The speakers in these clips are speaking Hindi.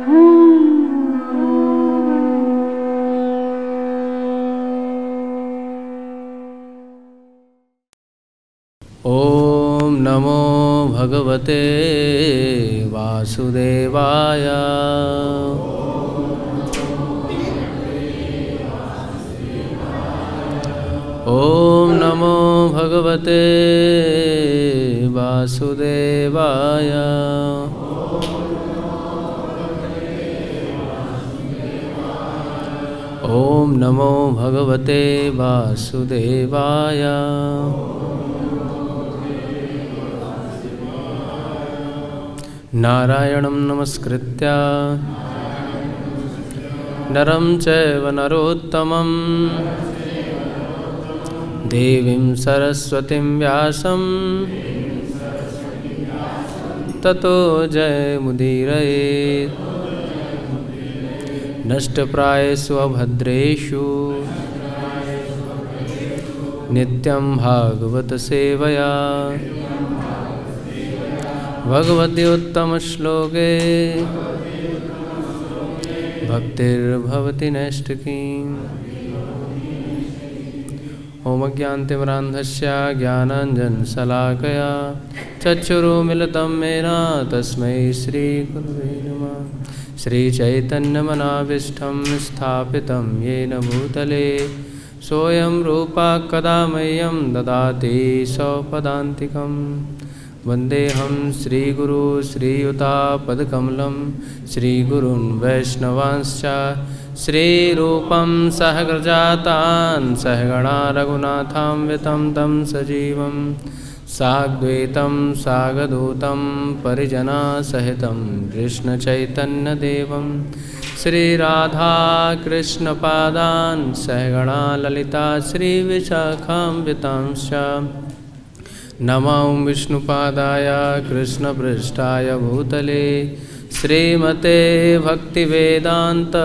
ओम नमो भगवते वासुदेवाय। ओम नमो भगवते वासुदेवाय। ओम नमो भगवते वासुदेवाय। नारायणं नमस्कृत्य नरं चैव नरोत्तमं देवीं सरस्वतीं व्यासं ततो जयमुदीरयेत्। नष्टप्रायेषु अभद्रेषु नित्यं भागवत सेवया भगवति उत्तम श्लोके भक्तिर्भवति नैष्ठिकीम्। ओम ज्ञानतिमिरान्धस्य ज्ञानाञ्जनशलाकया चक्षुरुन्मीलितं येन तस्मै श्रीगुरवे नमः। श्रीचैतन्यमनाभीष्टं स्थापितं येन भूतले सोऽयं रूपः कदा मह्यं ददाति स्वपदान्तिकम्। वन्देऽहं श्रीगुरु श्रीयुतापदकमलं श्रीगुरून् वैष्णवांश्च श्रीरूपं सहग्रजातान् सहगणा रघुनाथान्वितं तं सजीवं साद्वैतं सागदूतं परिजनसहितं कृष्णचैतन्यदेवं श्रीराधाकृष्णपादान् सहगणा ललिता श्रीविशाखान्वितांश्च। नमो विष्णुपादाय कृष्णपृष्ठाय भूतले श्रीमते भक्तिवेदांत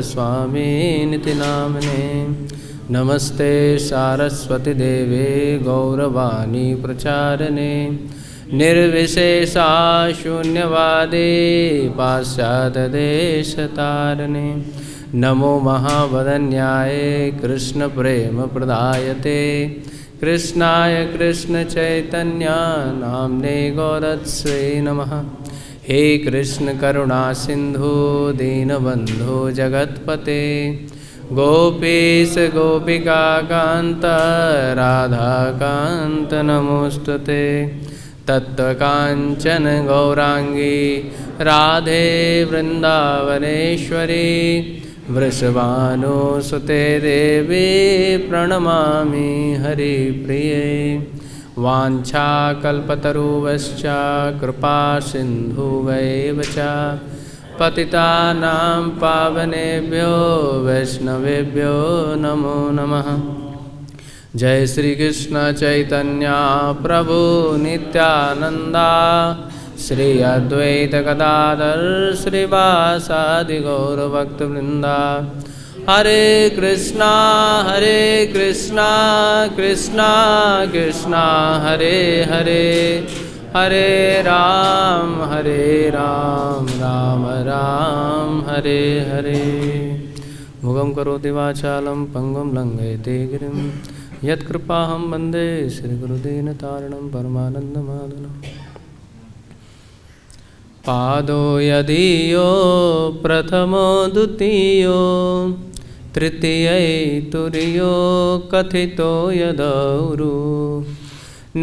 स्वामिनिति नामिने। नमस्ते सारस्वती देवे गौरवाणी प्रचारिणे निर्विशेषा शून्यवादे पाश्चात्यदेशतारिणे। नमो महावदन्याय कृष्णप्रेमप्रदायते कृष्णाय कृष्णचैतन्य नाम्ने गौरत्स्वे नमः। हे कृष्ण करुणा सिंधु दीनबंधो जगत्पते गोपीश गोपिका कांत राधा कांत नमोस्तुते। तत्त्वकांचन गौरांगी राधे वृंदावनेश्वरी वृषभानुसुते देवी प्रणमामि हरिप्रिये। वाञ्छाकल्पतरुश्च कृपा सिन्धुवैव च पतितानां पावनेभ्यो वैष्णवेभ्यो नमो नमः। जय श्री कृष्ण चैतन्य प्रभु नित्यानंदा श्री अद्वैत गदाधर श्रीवासादि गौरभक्तवृंदा। हरे कृष्णा कृष्णा कृष्णा हरे हरे हरे राम राम राम हरे हरे। मुगं करोति वाचालं पंगुं लंघयते गिरिं यत्कृपाहं वन्दे श्रीगुरुदीनतारिणं परमानन्दमाधवम्। पादो यदीयो प्रथमो द्वितीयो तृतीयैतुर्यो कथितो यदौरु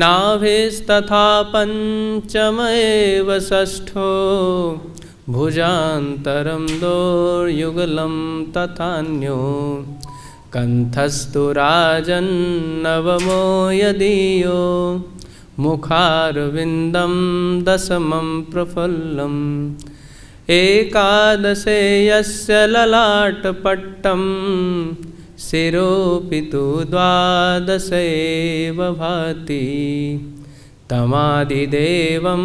नाभिस्तथा पञ्चमेव षष्ठो भुजान्तरं दोर्युगलं तथान्यो कण्ठस्थो राजन्नवमो यदीयो मुखारविन्दं दशमं प्रफुल्लम् एकादशे यस्य ललाटपट्टं शिरोऽपि तु द्वादशैव भाति तमादिदेवं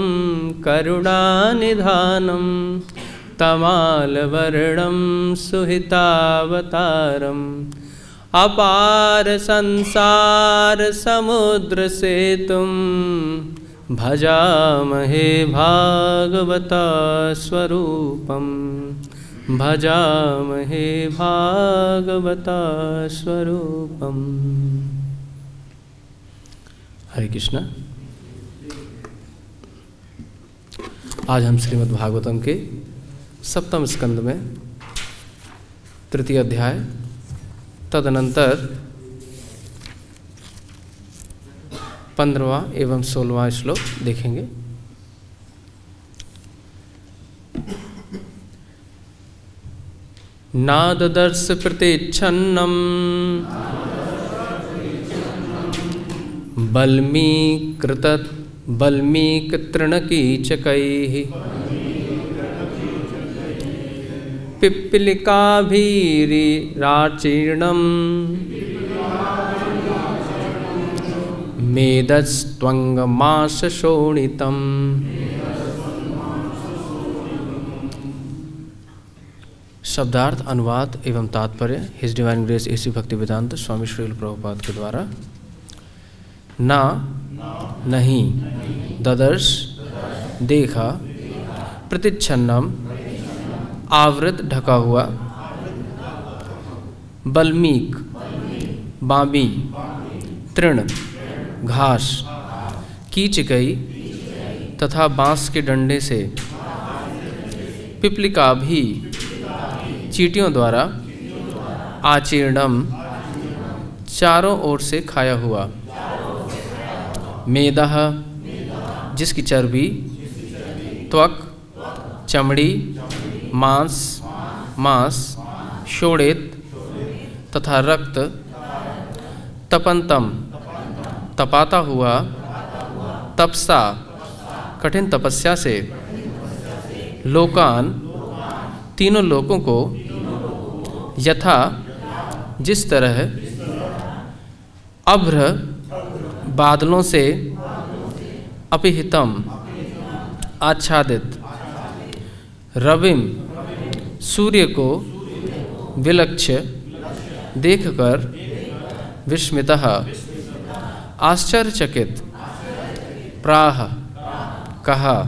करुणानिधानं तमालवर्णं सुहितावतारम् अपार संसार समुद्र सेतुं भजामहे भागवता स्वरूपम भजामहे भागवता स्वरूपम। हरे कृष्णा। आज हम श्रीमद् भागवतम के सप्तम स्कंद में तृतीय अध्याय तदनंतर 15वां एवं 16वां श्लोक देखेंगे। नाददर्श प्रतिच्छन्नम बल्मीकृतृणकीचकैः पिप्पलिकाभिराचीर्णं मेदस्त्वंगमाशशोणितम्। शब्दार्थ, अनुवाद एवं तात्पर्य His Divine Grace AC Bhaktivedanta Swami Srila Prabhupada के द्वारा। ना नहीं, ददर्श देखा, प्रतिच्छन्नम आवृत ढका हुआ, बल्मीक बाबी, तृण घास, कीचकई तथा बांस के डंडे से, पिपलिका भी चींटियों द्वारा, आचीर्णम चारों ओर से खाया हुआ, मेदह जिसकी चर्बी, त्वक चमड़ी, मांस शोणित तथा रक्त, तपंतम तपाता हुआ, तपसा कठिन तपस्या से, लोकान तीनों लोकों को, यथा जिस तरह, अभ्र बादलों से, अपिहितम आच्छादित, रविम सूर्य को, विलक्ष्य देखकर, विस्मितः आश्चर्यचकित, प्राह कहा,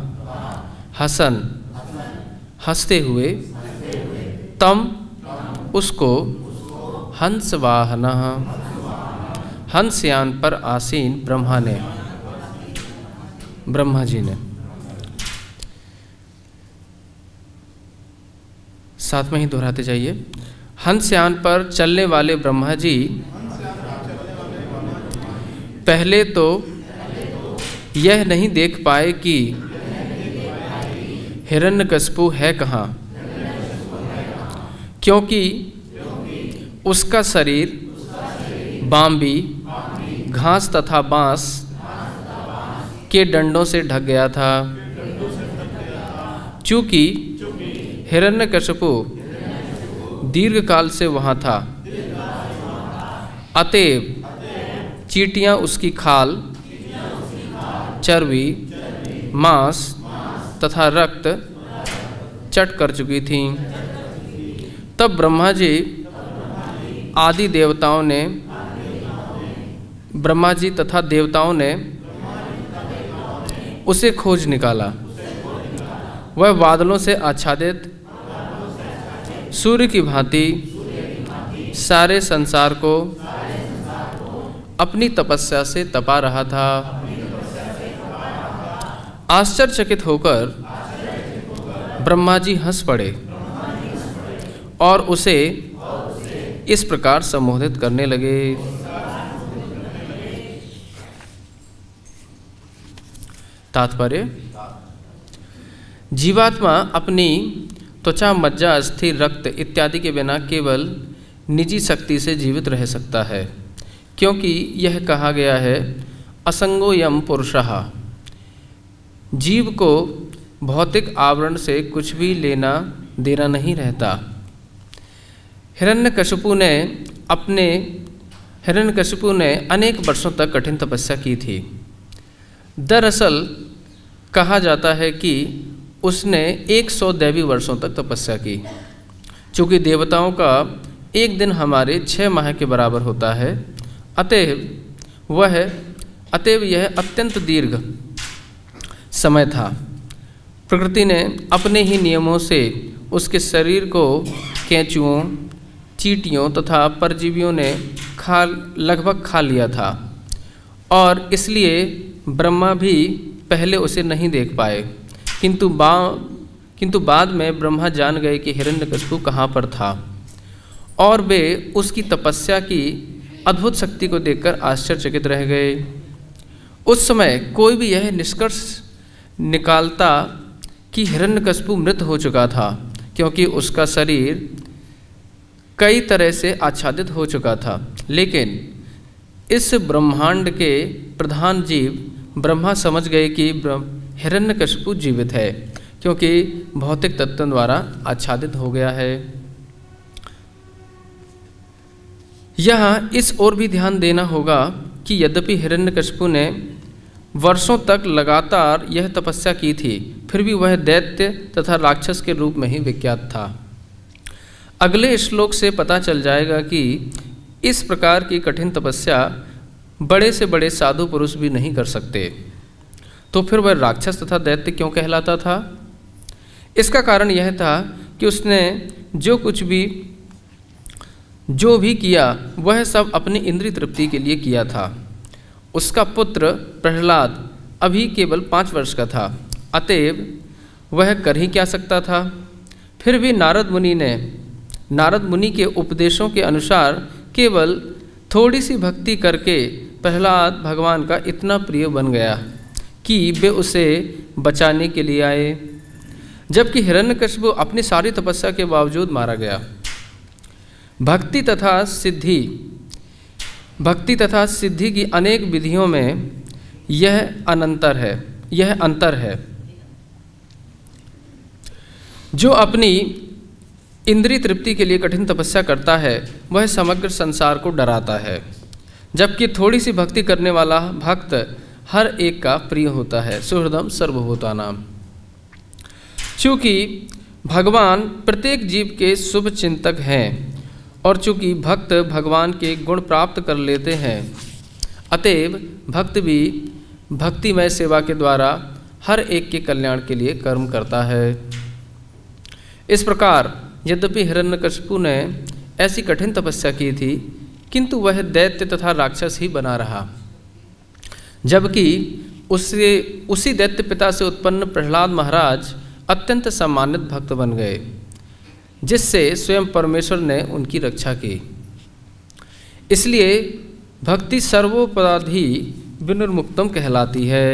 हसन हंसते हुए, तम उसको, हंसवाहनः हंसयान पर आसीन ब्रह्मा जी ने। साथ में ही दोहराते जाइए। हंसयान पर चलने वाले ब्रह्मा जी पहले तो यह नहीं देख पाए कि हिरण्यकशिपु है कहाँ, क्योंकि उसका शरीर बाम्बी घास तथा बांस के डंडों से ढक गया था। चूँकि हिरण्यकशिपु दीर्घकाल से वहाँ था, अतएव चींटियाँ उसकी खाल, चर्बी, मांस तथा रक्त चट कर चुकी थीं। तब ब्रह्मा जी आदि देवताओं ने, ब्रह्मा जी तथा देवताओं ने उसे खोज निकाला। वह बादलों से आच्छादित सूर्य की भांति सारे संसार को अपनी तपस्या से तपा रहा था। आश्चर्यचकित होकर ब्रह्मा जी हंस पड़े और उसे इस प्रकार संबोधित करने लगे। तात्पर्य: जीवात्मा अपनी त्वचा, मज्जा, अस्थि, रक्त इत्यादि के बिना केवल निजी शक्ति से जीवित रह सकता है, क्योंकि यह कहा गया है असंगोयम पुरुषः। जीव को भौतिक आवरण से कुछ भी लेना देना नहीं रहता। हिरण्यकशिपु ने अनेक वर्षों तक कठिन तपस्या की थी। दरअसल कहा जाता है कि उसने 100 दैवी वर्षों तक तपस्या की। चूँकि देवताओं का एक दिन हमारे 6 माह के बराबर होता है, अतएव यह अत्यंत दीर्घ समय था। प्रकृति ने अपने ही नियमों से उसके शरीर को केंचुओं, चींटियों तथा परजीवियों ने लगभग खा लिया था और इसलिए ब्रह्मा भी पहले उसे नहीं देख पाए। किंतु बाद में ब्रह्मा जान गए कि हिरण्यकशिपु कहाँ पर था और वे उसकी तपस्या की अद्भुत शक्ति को देखकर आश्चर्यचकित रह गए। उस समय कोई भी यह निष्कर्ष निकालता कि हिरण्यकशिपु मृत हो चुका था, क्योंकि उसका शरीर कई तरह से आच्छादित हो चुका था। लेकिन इस ब्रह्मांड के प्रधान जीव ब्रह्मा समझ गए कि हिरण्यकशिपु जीवित है, क्योंकि भौतिक तत्वों द्वारा आच्छादित हो गया है। यहाँ इस ओर भी ध्यान देना होगा कि यद्यपि हिरण्यकशिपु ने वर्षों तक लगातार यह तपस्या की थी, फिर भी वह दैत्य तथा राक्षस के रूप में ही विख्यात था। अगले श्लोक से पता चल जाएगा कि इस प्रकार की कठिन तपस्या बड़े से बड़े साधु पुरुष भी नहीं कर सकते, तो फिर वह राक्षस तथा दैत्य क्यों कहलाता था? इसका कारण यह था कि उसने जो भी किया वह सब अपनी इंद्रिय तृप्ति के लिए किया था। उसका पुत्र प्रहलाद अभी केवल 5 वर्ष का था, अतएव वह कर ही क्या सकता था। फिर भी नारद मुनि के उपदेशों के अनुसार केवल थोड़ी सी भक्ति करके प्रहलाद भगवान का इतना प्रिय बन गया कि वे उसे बचाने के लिए आए, जबकि हिरण्यकशिपु अपनी सारी तपस्या के बावजूद मारा गया। भक्ति तथा सिद्धि की अनेक विधियों में यह अंतर है। जो अपनी इंद्रिय तृप्ति के लिए कठिन तपस्या करता है वह समग्र संसार को डराता है, जबकि थोड़ी सी भक्ति करने वाला भक्त हर एक का प्रिय होता है। सुहृदम सर्वभूतानाम। चूँकि भगवान प्रत्येक जीव के शुभ चिंतक हैं और चूँकि भक्त भगवान के गुण प्राप्त कर लेते हैं, अतएव भक्त भी भक्तिमय सेवा के द्वारा हर एक के कल्याण के लिए कर्म करता है। इस प्रकार यद्यपि हिरण्यकशिपु ने ऐसी कठिन तपस्या की थी, किंतु वह दैत्य तथा राक्षस ही बना रहा, जबकि उसी दैत्य पिता से उत्पन्न प्रहलाद महाराज अत्यंत सम्मानित भक्त बन गए, जिससे स्वयं परमेश्वर ने उनकी रक्षा की। इसलिए भक्ति सर्वोपराधी विनिर्मुक्तम कहलाती है,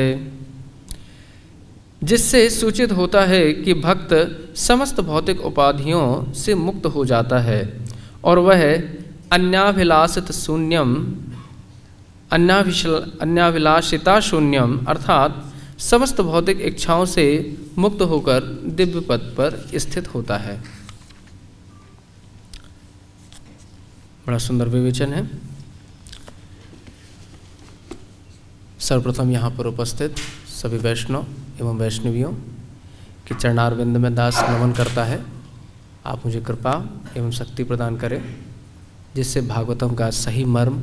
जिससे सूचित होता है कि भक्त समस्त भौतिक उपाधियों से मुक्त हो जाता है और वह अन्याभिलाषिता शून्यम अर्थात समस्त भौतिक इच्छाओं से मुक्त होकर दिव्य पद पर स्थित होता है। बड़ा सुंदर विवेचन है। सर्वप्रथम यहाँ पर उपस्थित सभी वैष्णव एवं वैष्णवियों के चरणारविंद में दास नमन करता है। आप मुझे कृपा एवं शक्ति प्रदान करें, जिससे भागवतम का सही मर्म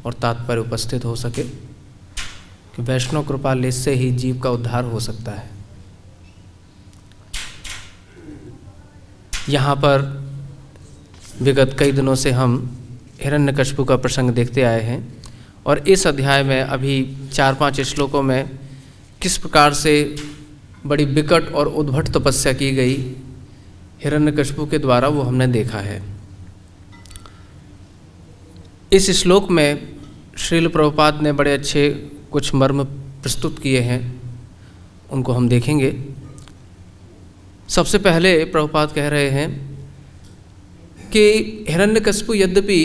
और तात्पर्य उपस्थित हो सके, कि वैष्णव कृपा से ही जीव का उद्धार हो सकता है। यहाँ पर विगत कई दिनों से हम हिरण्यकशिपु का प्रसंग देखते आए हैं और इस अध्याय में अभी 4-5 श्लोकों में किस प्रकार से बड़ी विकट और उद्भट तपस्या की गई हिरण्यकशिपु के द्वारा वो हमने देखा है। इस श्लोक में श्रील प्रभुपाद ने बड़े अच्छे कुछ मर्म प्रस्तुत किए हैं, उनको हम देखेंगे। सबसे पहले प्रभुपाद कह रहे हैं कि हिरण्यकशिपु यद्यपि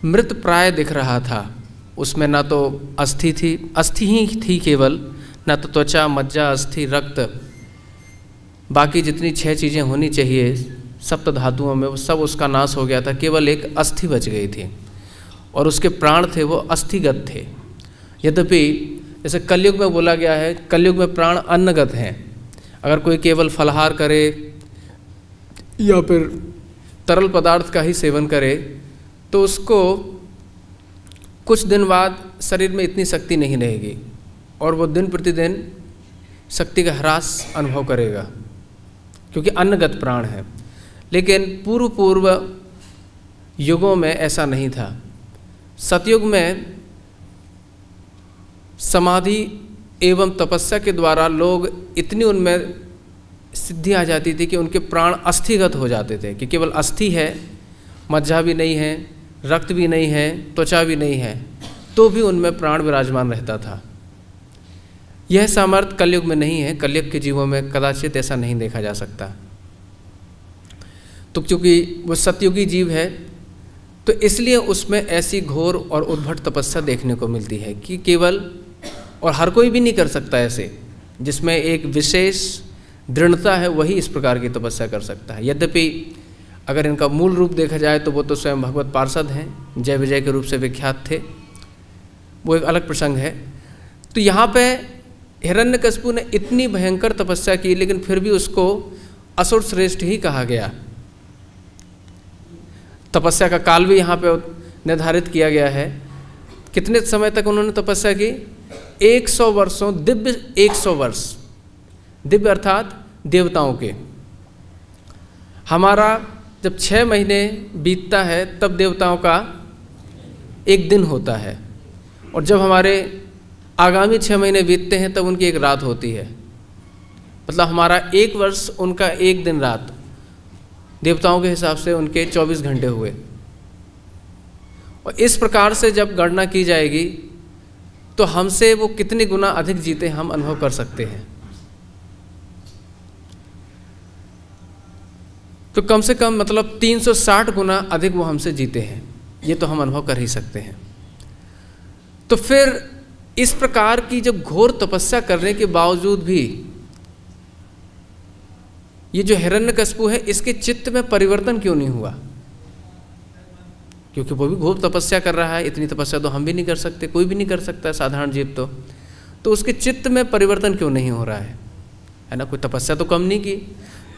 मृत प्राय दिख रहा था, उसमें ना तो अस्थि ही थी केवल, ना तो त्वचा, मज्जा, अस्थि, रक्त, बाकी जितनी 6 चीज़ें होनी चाहिए सप्त धातुओं में वो सब उसका नाश हो गया था। केवल एक अस्थि बच गई थी और उसके प्राण थे वो अस्थिगत थे। यद्यपि जैसे कलयुग में बोला गया है, कलयुग में प्राण अन्नगत हैं। अगर कोई केवल फलाहार करे या फिर तरल पदार्थ का ही सेवन करे तो उसको कुछ दिन बाद शरीर में इतनी शक्ति नहीं रहेगी और वो दिन प्रतिदिन शक्ति का ह्रास अनुभव करेगा, क्योंकि अन्नगत प्राण है। लेकिन पूर्व युगों में ऐसा नहीं था। सतयुग में समाधि एवं तपस्या के द्वारा लोग इतनी उनमें सिद्धि आ जाती थी कि उनके प्राण अस्थिगत हो जाते थे, कि केवल अस्थि है, मज्जा भी नहीं है, रक्त भी नहीं है, त्वचा भी नहीं है, तो भी उनमें प्राण विराजमान रहता था। यह सामर्थ्य कलयुग में नहीं है। कलयुग के जीवों में कदाचित ऐसा नहीं देखा जा सकता। तो क्योंकि वो सतयुगी जीव है, तो इसलिए उसमें ऐसी घोर और उद्भट तपस्या देखने को मिलती है कि केवल, और हर कोई भी नहीं कर सकता ऐसे, जिसमें एक विशेष दृढ़ता है वही इस प्रकार की तपस्या कर सकता है। यद्यपि अगर इनका मूल रूप देखा जाए तो वो तो स्वयं भगवत पार्षद हैं, जय विजय के रूप से विख्यात थे, वो एक अलग प्रसंग है। तो यहाँ पे हिरण्यकशिपु ने इतनी भयंकर तपस्या की, लेकिन फिर भी उसको असुर श्रेष्ठ ही कहा गया। तपस्या का काल भी यहाँ पे निर्धारित किया गया है। कितने समय तक उन्होंने तपस्या की? 100 वर्षों, दिव्य 100 वर्ष, दिव्य अर्थात देवताओं के। हमारा जब 6 महीने बीतता है तब देवताओं का एक दिन होता है, और जब हमारे आगामी 6 महीने बीतते हैं तब उनकी एक रात होती है। मतलब हमारा 1 वर्ष, उनका एक दिन रात, देवताओं के हिसाब से उनके 24 घंटे हुए। और इस प्रकार से जब गणना की जाएगी तो हमसे वो कितने गुना अधिक जीते हम अनुभव कर सकते हैं। तो कम से कम मतलब 360 गुना अधिक वो हमसे जीते हैं, ये तो हम अनुभव कर ही सकते हैं। तो फिर इस प्रकार की जब घोर तपस्या करने के बावजूद भी ये जो हिरण्यकशिपु है, इसके चित्त में परिवर्तन क्यों नहीं हुआ? क्योंकि वो भी घोर तपस्या कर रहा है। इतनी तपस्या तो हम भी नहीं कर सकते, कोई भी नहीं कर सकता है, साधारण जीव तो उसके चित्त में परिवर्तन क्यों नहीं हो रहा है ना? कोई तपस्या तो कम नहीं की।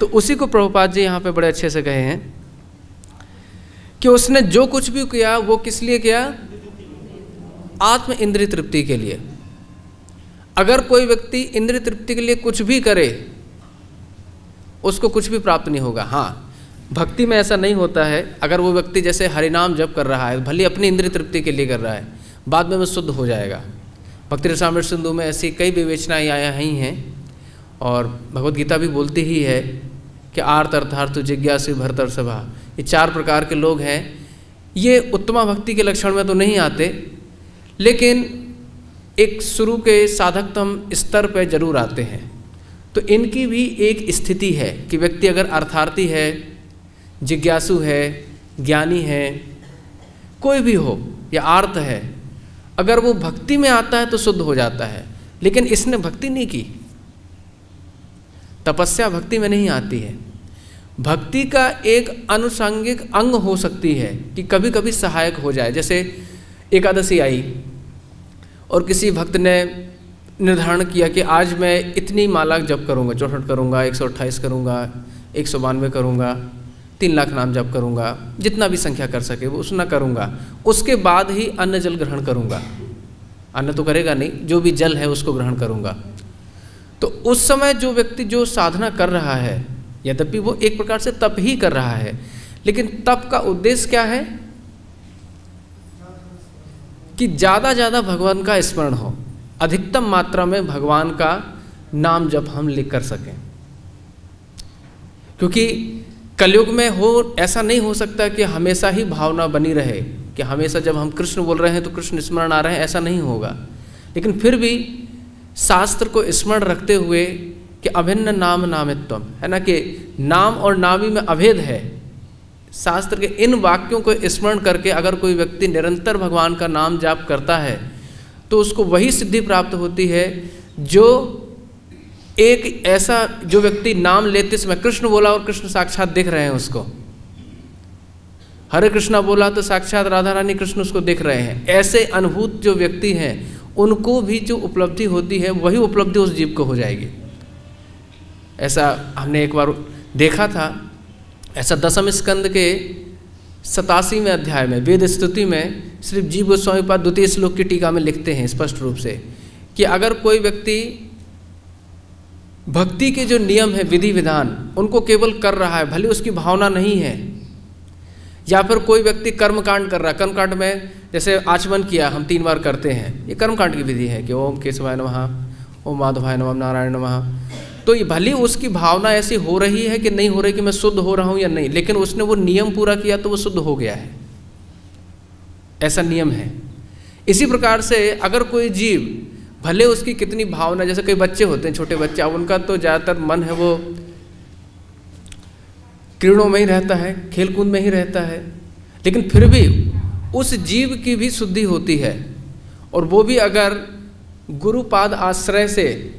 तो उसी को प्रभुपाद जी यहाँ पे बड़े अच्छे से कहे हैं कि उसने जो कुछ भी किया वो किस लिए किया? आत्म इंद्रिय तृप्ति के लिए। अगर कोई व्यक्ति इंद्रिय तृप्ति के लिए कुछ भी करे, उसको कुछ भी प्राप्त नहीं होगा। हाँ, भक्ति में ऐसा नहीं होता है। अगर वो व्यक्ति जैसे हरिनाम जप कर रहा है, भले अपनी इंद्रिय तृप्ति के लिए कर रहा है, बाद में वो शुद्ध हो जाएगा। भक्ति रसामृत सिंधु में ऐसी कई विवेचनाएँ आया ही हैं, और भगवत गीता भी बोलती ही है कि आर्त अर्थार्थ जिज्ञासु भरतर सभा, ये 4 प्रकार के लोग हैं। ये उत्तमा भक्ति के लक्षण में तो नहीं आते, लेकिन एक शुरू के साधकतम स्तर पर जरूर आते हैं। तो इनकी भी एक स्थिति है कि व्यक्ति अगर अर्थार्थी है, जिज्ञासु है, ज्ञानी है, कोई भी हो या आर्त है, अगर वो भक्ति में आता है तो शुद्ध हो जाता है। लेकिन इसने भक्ति नहीं की। तपस्या भक्ति में नहीं आती है। भक्ति का एक अनुषंगिक अंग हो सकती है कि कभी कभी सहायक हो जाए। जैसे एकादशी आई और किसी भक्त ने निर्धारण किया कि आज मैं इतनी माला जप करूँगा, 64 करूँगा, 128 करूँगा, 192 करूँगा, 3 लाख नाम जप करूँगा, जितना भी संख्या कर सके वो उतना करूँगा, उसके बाद ही अन्न जल ग्रहण करूँगा। अन्न तो करेगा नहीं, जो भी जल है उसको ग्रहण करूँगा। तो उस समय जो व्यक्ति जो साधना कर रहा है, यद्यपि वो एक प्रकार से तप ही कर रहा है, लेकिन तप का उद्देश्य क्या है? कि ज़्यादा भगवान का स्मरण हो, अधिकतम मात्रा में भगवान का नाम जप हम लिख कर सकें। क्योंकि कलयुग में ऐसा नहीं हो सकता कि हमेशा ही भावना बनी रहे कि हमेशा जब हम कृष्ण बोल रहे हैं तो कृष्ण स्मरण आ रहे हैं, ऐसा नहीं होगा। लेकिन फिर भी शास्त्र को स्मरण रखते हुए कि अभिन्न नाम नामित्वम, है ना, कि नाम और नामी में अभेद है। शास्त्र के इन वाक्यों को स्मरण करके अगर कोई व्यक्ति निरंतर भगवान का नाम जाप करता है तो उसको वही सिद्धि प्राप्त होती है जो एक ऐसा जो व्यक्ति नाम लेते समय कृष्ण बोला और कृष्ण साक्षात दिख रहे हैं उसको, हरे कृष्णा बोला तो साक्षात राधा रानी कृष्ण उसको दिख रहे हैं, ऐसे अनुभूत जो व्यक्ति हैं उनको भी जो उपलब्धि होती है वही उपलब्धि उस जीव को हो जाएगी। ऐसा हमने एक बार देखा था। ऐसा 10वें स्कंद के 87वें अध्याय में वेद स्तुति में श्री जीव गोस्वामी पाद 2 श्लोक की टीका में लिखते हैं स्पष्ट रूप से कि अगर कोई व्यक्ति भक्ति के जो नियम है, विधि विधान, उनको केवल कर रहा है, भले उसकी भावना नहीं है, या फिर कोई व्यक्ति कर्मकांड कर रहा है, कर्मकांड में जैसे आचमन किया हम 3 बार करते हैं, ये कर्मकांड की विधि है कि ओम केशवाय नमः, ओम माधवाय नमः, नारायण नमः, तो ये भले उसकी भावना ऐसी हो रही है कि नहीं हो रही कि मैं शुद्ध हो रहा हूँ या नहीं, लेकिन उसने वो नियम पूरा किया तो वो शुद्ध हो गया है, ऐसा नियम है। इसी प्रकार से अगर कोई जीव भले उसकी कितनी भावना, जैसे कई बच्चे होते हैं, छोटे बच्चे, अब उनका तो ज़्यादातर मन है वो क्रीड़ों में ही रहता है, खेल कूद में ही रहता है, लेकिन फिर भी उस जीव की भी शुद्धि होती है, और वो भी अगर गुरुपाद आश्रय से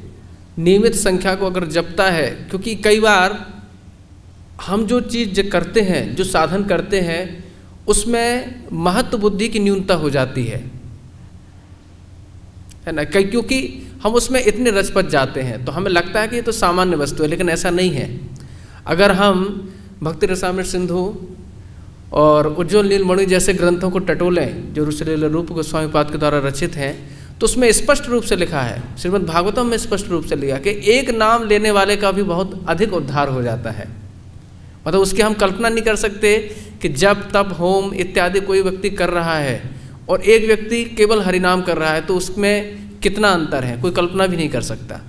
नियमित संख्या को अगर जपता है, क्योंकि कई बार हम जो चीज़ करते हैं, जो साधन करते हैं, उसमें महत्व बुद्धि की न्यूनता हो जाती है ना, क्योंकि हम उसमें इतने रचपच जाते हैं तो हमें लगता है कि ये तो सामान्य वस्तु है, लेकिन ऐसा नहीं है। अगर हम भक्ति रसामृत सिंधु और उज्ज्वल नीलमणि जैसे ग्रंथों को टटोलें, जो श्रील रूप गोस्वामी पाद के द्वारा रचित हैं, तो उसमें स्पष्ट रूप से लिखा है, श्रीमद् भागवतम में स्पष्ट रूप से लिखा कि एक नाम लेने वाले का भी बहुत अधिक उद्धार हो जाता है। मतलब उसकी हम कल्पना नहीं कर सकते कि जब तब होम इत्यादि कोई व्यक्ति कर रहा है और एक व्यक्ति केवल हरिनाम कर रहा है, तो उसमें कितना अंतर है, कोई कल्पना भी नहीं कर सकता।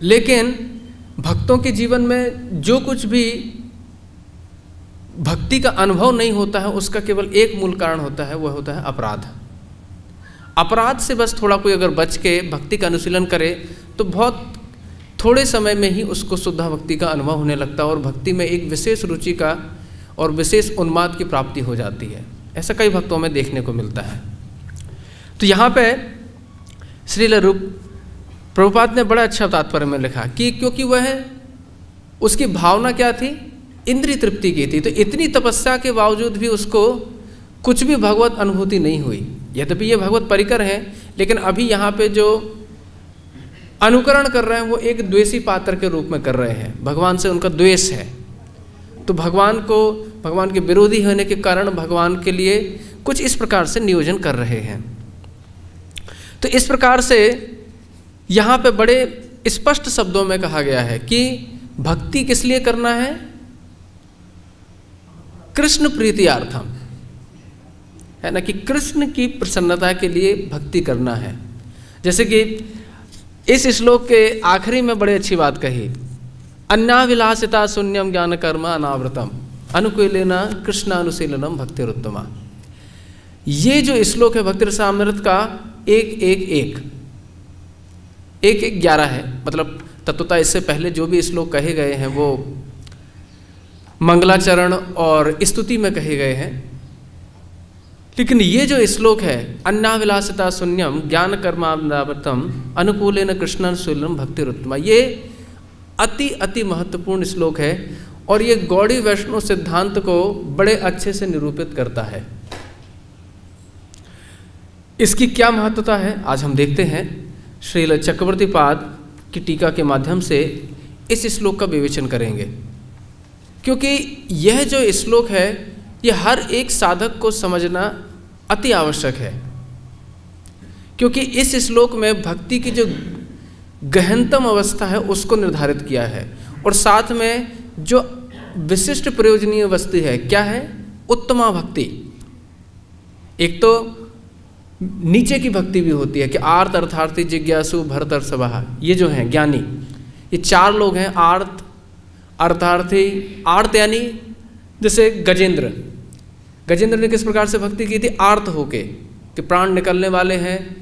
लेकिन भक्तों के जीवन में जो कुछ भी भक्ति का अनुभव नहीं होता है, उसका केवल एक मूल कारण होता है, वह होता है अपराध। अपराध से बस थोड़ा कोई अगर बच के भक्ति का अनुशीलन करे तो बहुत थोड़े समय में ही उसको शुद्ध भक्ति का अनुभव होने लगता है और भक्ति में एक विशेष रुचि का और विशेष उन्माद की प्राप्ति हो जाती है। ऐसा कई भक्तों में देखने को मिलता है। तो यहाँ पे श्रील रूप प्रभुपाद ने बड़ा अच्छा तात्पर्य में लिखा कि क्योंकि वह उसकी भावना क्या थी, इंद्रिय तृप्ति की थी, तो इतनी तपस्या के बावजूद भी उसको कुछ भी भगवत अनुभूति नहीं हुई। यद्यपि ये भगवत परिकर हैं, लेकिन अभी यहाँ पे जो अनुकरण कर रहे हैं वो एक द्वेषी पात्र के रूप में कर रहे हैं, भगवान से उनका द्वेष है। तो भगवान के विरोधी होने के कारण भगवान के लिए कुछ इस प्रकार से नियोजन कर रहे हैं। तो इस प्रकार से यहाँ पे बड़े स्पष्ट शब्दों में कहा गया है कि भक्ति किस लिए करना है, कृष्ण प्रीतियार्थम, है ना, कि कृष्ण की प्रसन्नता के लिए भक्ति करना है। जैसे कि इस श्लोक के आखिरी में बड़ी अच्छी बात कही, अन्याविलासिता शून्यम ज्ञान कर्म अनावृतम अनुकूलेन कृष्णानुशीलनम भक्तिरुत्तमा। ये जो श्लोक है भक्ति रसामृत का 1-1-1-1-11 है। मतलब तत्वता इससे पहले जो भी श्लोक कहे गए हैं वो मंगलाचरण और स्तुति में कहे गए हैं, लेकिन ये जो श्लोक है अन्नाविलासिता शून्यम ज्ञान कर्मावृतम अनुकूलेन कृष्णानुशीलनम भक्तिरुत्तमा, ये अति अति महत्वपूर्ण श्लोक है और ये गौड़ी वैष्णव सिद्धांत को बड़े अच्छे से निरूपित करता है। इसकी क्या महत्वता है आज हम देखते हैं। श्रील चक्रवर्ती पाद की टीका के माध्यम से इस श्लोक का विवेचन करेंगे, क्योंकि यह जो श्लोक है यह हर एक साधक को समझना अति आवश्यक है, क्योंकि इस श्लोक में भक्ति की जो गहनतम अवस्था है उसको निर्धारित किया है और साथ में जो विशिष्ट प्रयोजनीय वस्तु है क्या है, उत्तमा भक्ति। एक तो नीचे की भक्ति भी होती है कि आर्त अर्थार्थी जिज्ञासु भरतर सभा, ये जो हैं ज्ञानी, ये 4 लोग हैं, आर्त अर्थार्थी। आर्त यानी जैसे गजेंद्र ने किस प्रकार से भक्ति की थी, आर्त होके कि प्राण निकलने वाले हैं,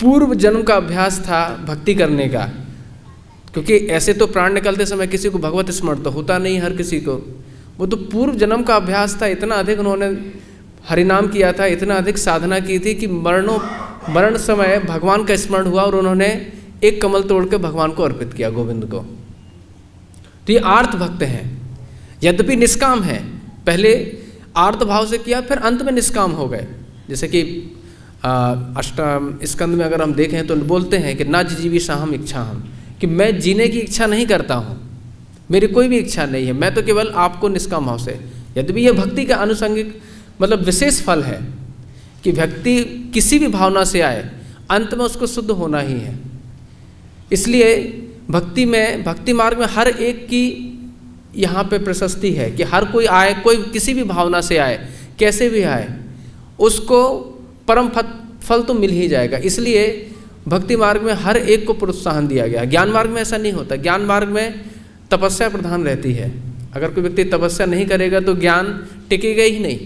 पूर्व जन्म का अभ्यास था भक्ति करने का, क्योंकि ऐसे तो प्राण निकलते समय किसी को भगवत स्मरण तो होता नहीं हर किसी को, वो तो पूर्व जन्म का अभ्यास था, इतना अधिक उन्होंने हरिनाम किया था, इतना अधिक साधना की थी कि मरण समय भगवान का स्मरण हुआ और उन्होंने एक कमल तोड़ के भगवान को अर्पित किया, गोविंद को। तो ये आर्त भक्त हैं, यद्यपि निष्काम है, पहले आर्त भाव से किया फिर अंत में निष्काम हो गए। जैसे कि अष्टम स्कंद में अगर हम देखें तो बोलते हैं कि ना जीवी साहम इच्छा हम, कि मैं जीने की इच्छा नहीं करता हूँ, मेरी कोई भी इच्छा नहीं है, मैं तो केवल आपको निष्काम भाव से। यद्यपि यह भक्ति का आनुषंगिक मतलब विशेष फल है कि भक्ति किसी भी भावना से आए, अंत में उसको शुद्ध होना ही है। इसलिए भक्ति मार्ग में हर एक की यहाँ पे प्रशस्ति है कि हर कोई आए, कोई किसी भी भावना से आए, कैसे भी आए, उसको परम फल तो मिल ही जाएगा। इसलिए भक्ति मार्ग में हर एक को प्रोत्साहन दिया गया। ज्ञान मार्ग में ऐसा नहीं होता। ज्ञान मार्ग में तपस्या प्रधान रहती है। अगर कोई व्यक्ति तपस्या नहीं करेगा तो ज्ञान टिकेगा ही नहीं,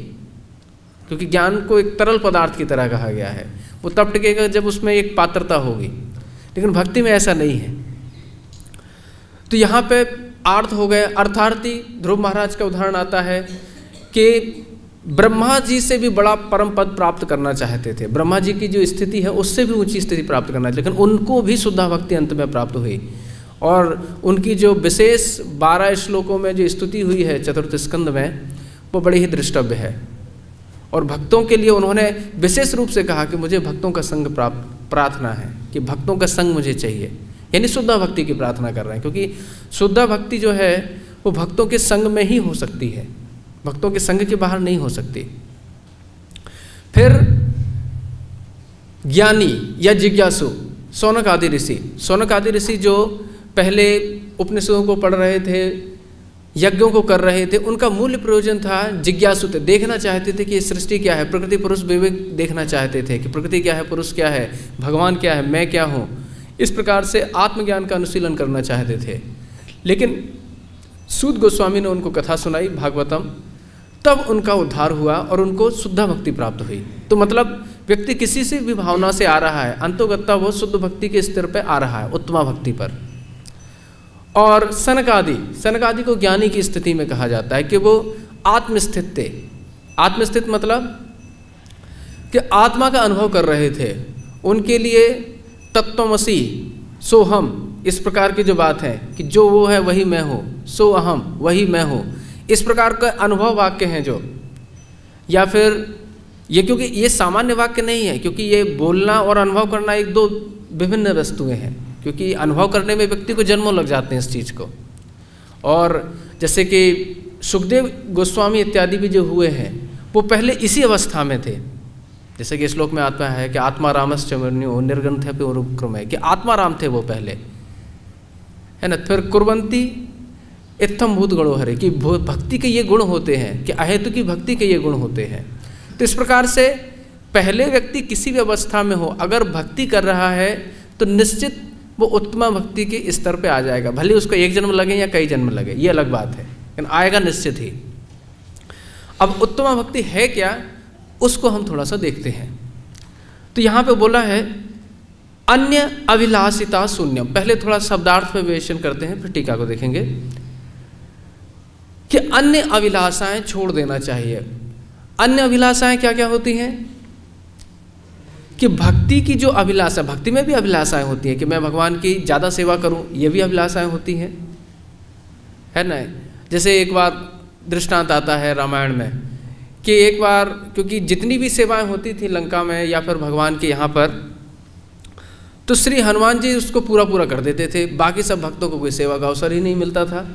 क्योंकि ज्ञान को एक तरल पदार्थ की तरह कहा गया है। वो तब टिकेगा जब उसमें एक पात्रता होगी, लेकिन भक्ति में ऐसा नहीं है। तो यहाँ पे अर्थ हो गए। अर्थार्थी ध्रुव महाराज का उदाहरण आता है कि ब्रह्मा जी से भी बड़ा परम पद प्राप्त करना चाहते थे। ब्रह्मा जी की जो स्थिति है उससे भी ऊंची स्थिति प्राप्त करना, लेकिन उनको भी शुद्धा भक्ति अंत में प्राप्त हुई। और उनकी जो विशेष 12 श्लोकों में जो स्तुति हुई है चतुर्थ स्कंद में, वो बड़ी ही दृष्टव्य है। और भक्तों के लिए उन्होंने विशेष रूप से कहा कि मुझे भक्तों का संग प्रार्थना है, कि भक्तों का संग मुझे चाहिए, यानी शुद्धा भक्ति की प्रार्थना कर रहे हैं। क्योंकि शुद्धा भक्ति जो है वो भक्तों के संग में ही हो सकती है, भक्तों के संग के बाहर नहीं हो सकती। फिर ज्ञानी या जिज्ञासु शौनक आदि ऋषि जो पहले उपनिषदों को पढ़ रहे थे, यज्ञों को कर रहे थे, उनका मूल प्रयोजन था जिज्ञासु थे, देखना चाहते थे कि ये सृष्टि क्या है, प्रकृति पुरुष विवेक देखना चाहते थे कि प्रकृति क्या है, पुरुष क्या है, भगवान क्या है, मैं क्या हूँ। इस प्रकार से आत्मज्ञान का अनुशीलन करना चाहते थे। लेकिन सूत गोस्वामी ने उनको कथा सुनाई भागवतम, तब उनका उद्धार हुआ और उनको शुद्धा भक्ति प्राप्त हुई। तो मतलब व्यक्ति किसी से भी भावना से आ रहा है, अंतोगत्ता वो शुद्ध भक्ति के स्तर पर आ रहा है, उत्तमा भक्ति पर। और सनकादि को ज्ञानी की स्थिति में कहा जाता है कि वो आत्मस्थित थे। आत्मस्थित मतलब कि आत्मा का अनुभव कर रहे थे। उनके लिए तत्वमसि सोहम इस प्रकार की जो बात है कि जो वो है वही मैं हूँ, सो अहम वही मैं हूँ, इस प्रकार का अनुभव वाक्य हैं जो, या फिर ये, क्योंकि ये सामान्य वाक्य नहीं है, क्योंकि ये बोलना और अनुभव करना एक दो विभिन्न वस्तुएं हैं। क्योंकि अनुभव करने में व्यक्ति को जन्मों लग जाते हैं इस चीज़ को। और जैसे कि सुखदेव गोस्वामी इत्यादि भी जो हुए हैं वो पहले इसी अवस्था में थे। जैसे कि श्लोक में आता है कि आत्मा रामश्चमन्यो निर्गंथ उपक्रम, कि आत्मा राम थे वो पहले, है ना। फिर कुर्वंती इत्थम भूत गणो हरे, कि भक्ति के ये गुण होते हैं, कि अहेतु की भक्ति के ये गुण होते हैं। तो इस प्रकार से पहले व्यक्ति किसी भी अवस्था में हो, अगर भक्ति कर रहा है तो निश्चित वो उत्तमा भक्ति के स्तर पे आ जाएगा। भले उसको एक जन्म लगे या कई जन्म लगे, ये अलग बात है, लेकिन आएगा निश्चित ही। अब उत्तमा भक्ति है क्या, उसको हम थोड़ा सा देखते हैं। तो यहाँ पे बोला है अन्य अभिलाषिता शून्यम। पहले थोड़ा शब्दार्थ पे विवेचन करते हैं, फिर टीका को देखेंगे कि अन्य अभिलाषाएं छोड़ देना चाहिए। अन्य अभिलाषाएं क्या क्या होती हैं कि भक्ति की जो अभिलाषा, भक्ति में भी अभिलाषाएं होती हैं कि मैं भगवान की ज़्यादा सेवा करूं, ये भी अभिलाषाएं होती हैं, है ना। जैसे एक बार दृष्टांत आता है रामायण में कि एक बार, क्योंकि जितनी भी सेवाएं होती थी लंका में या फिर भगवान के यहाँ पर, तो श्री हनुमान जी उसको पूरा कर देते थे, बाकी सब भक्तों को कोई सेवा का अवसर ही नहीं मिलता था।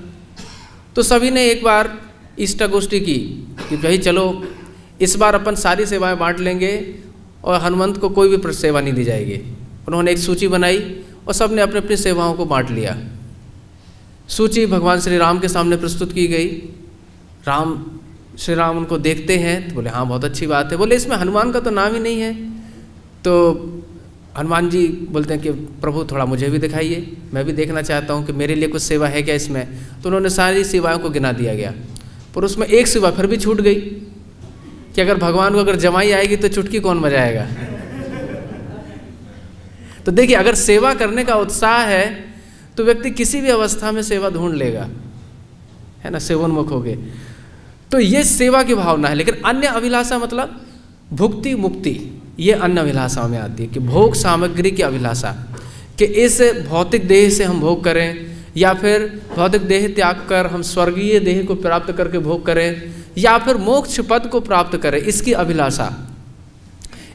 तो सभी ने एक बार इष्टागोष्ठी की कि भाई चलो इस बार अपन सारी सेवाएं बांट लेंगे और हनुमंत को कोई भी सेवा नहीं दी जाएगी। उन्होंने एक सूची बनाई और सब ने अपनी अपनी सेवाओं को बांट लिया। सूची भगवान श्री राम के सामने प्रस्तुत की गई। श्री राम उनको देखते हैं तो बोले हाँ बहुत अच्छी बात है। बोले इसमें हनुमान का तो नाम ही नहीं है। तो हनुमान जी बोलते हैं कि प्रभु थोड़ा मुझे भी दिखाइए, मैं भी देखना चाहता हूँ कि मेरे लिए कुछ सेवा है क्या इसमें। तो उन्होंने सारी सेवाओं को गिना दिया गया, पर उसमें एक सेवा फिर भी छूट गई कि अगर भगवान को अगर जमाई आएगी तो चुटकी कौन बजाएगा। तो देखिए अगर सेवा करने का उत्साह है तो व्यक्ति किसी भी अवस्था में सेवा ढूंढ लेगा, है ना, सेवोन्मुख हो गए। तो ये सेवा की भावना है। लेकिन अन्य अभिलाषा मतलब भुक्ति मुक्ति, ये अन्य अभिलाषाओं में आती है कि भोग सामग्री की अभिलाषा, कि इस भौतिक देह से हम भोग करें या फिर भौतिक देह त्याग कर हम स्वर्गीय देह को प्राप्त करके भोग करें या फिर मोक्ष पद को प्राप्त करें, इसकी अभिलाषा।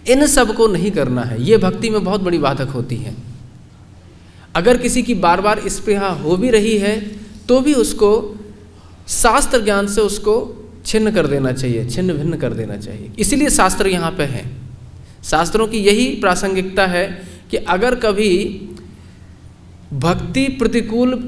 इन सब को नहीं करना है, ये भक्ति में बहुत बड़ी बाधक होती है। अगर किसी की बार बार स्पृहा हो भी रही है तो भी उसको शास्त्र ज्ञान से उसको छिन्न कर देना चाहिए, छिन्न भिन्न कर देना चाहिए। इसीलिए शास्त्र यहाँ पे है। शास्त्रों की यही प्रासंगिकता है कि अगर कभी भक्ति प्रतिकूल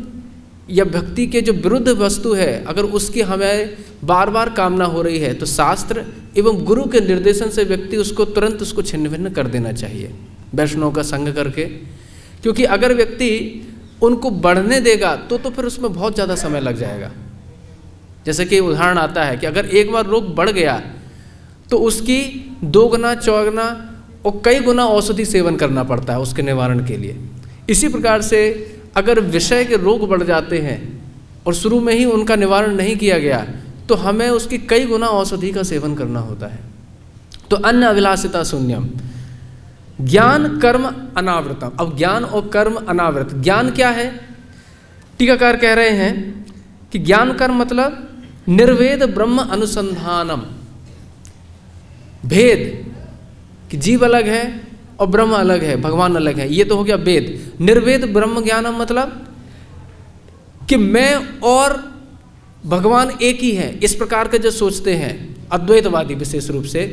या भक्ति के जो विरुद्ध वस्तु है, अगर उसकी हमें बार बार कामना हो रही है, तो शास्त्र एवं गुरु के निर्देशन से व्यक्ति उसको तुरंत उसको छिन्न भिन्न कर देना चाहिए वैष्णव का संग करके। क्योंकि अगर व्यक्ति उनको बढ़ने देगा तो फिर उसमें बहुत ज़्यादा समय लग जाएगा। जैसे कि उदाहरण आता है कि अगर एक बार रोग बढ़ गया तो उसकी 2 गुना 4 गुना और कई गुना औषधि सेवन करना पड़ता है उसके निवारण के लिए। इसी प्रकार से अगर विषय के रोग बढ़ जाते हैं और शुरू में ही उनका निवारण नहीं किया गया तो हमें उसकी कई गुना औषधि का सेवन करना होता है। तो अन्य अभिलाषिता शून्यम, ज्ञान कर्म अनावृतम। अब ज्ञान और कर्म अनावृत, ज्ञान क्या है? टीकाकार कह रहे हैं कि ज्ञान कर्म मतलब निर्वेद ब्रह्म अनुसंधानम, भेद कि जीव अलग है और ब्रह्म अलग है, भगवान अलग है, ये तो हो गया वेद। निर्वेद ब्रह्म ज्ञानम मतलब कि मैं और भगवान एक ही है, इस प्रकार के जो सोचते हैं अद्वैतवादी विशेष रूप से,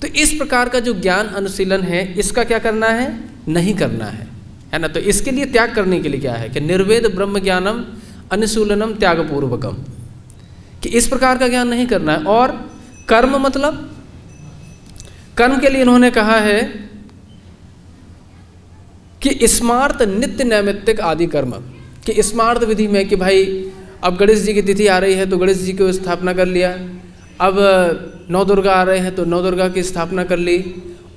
तो इस प्रकार का जो ज्ञान अनुशीलन है इसका क्या करना है? नहीं करना है ना। तो इसके लिए त्याग करने के लिए क्या है कि निर्वेद ब्रह्म ज्ञानम अनुशीलनम त्यागपूर्वकम, कि इस प्रकार का ज्ञान नहीं करना है। और कर्म मतलब, कर्म के लिए इन्होंने कहा है कि स्मार्त नित्य नैमित्तिक आदि कर्म, कि स्मार्त विधि में कि भाई अब गणेश जी की तिथि आ रही है तो गणेश जी की स्थापना कर लिया, अब नौ दुर्गा आ रहे हैं तो नौ दुर्गा की स्थापना कर ली,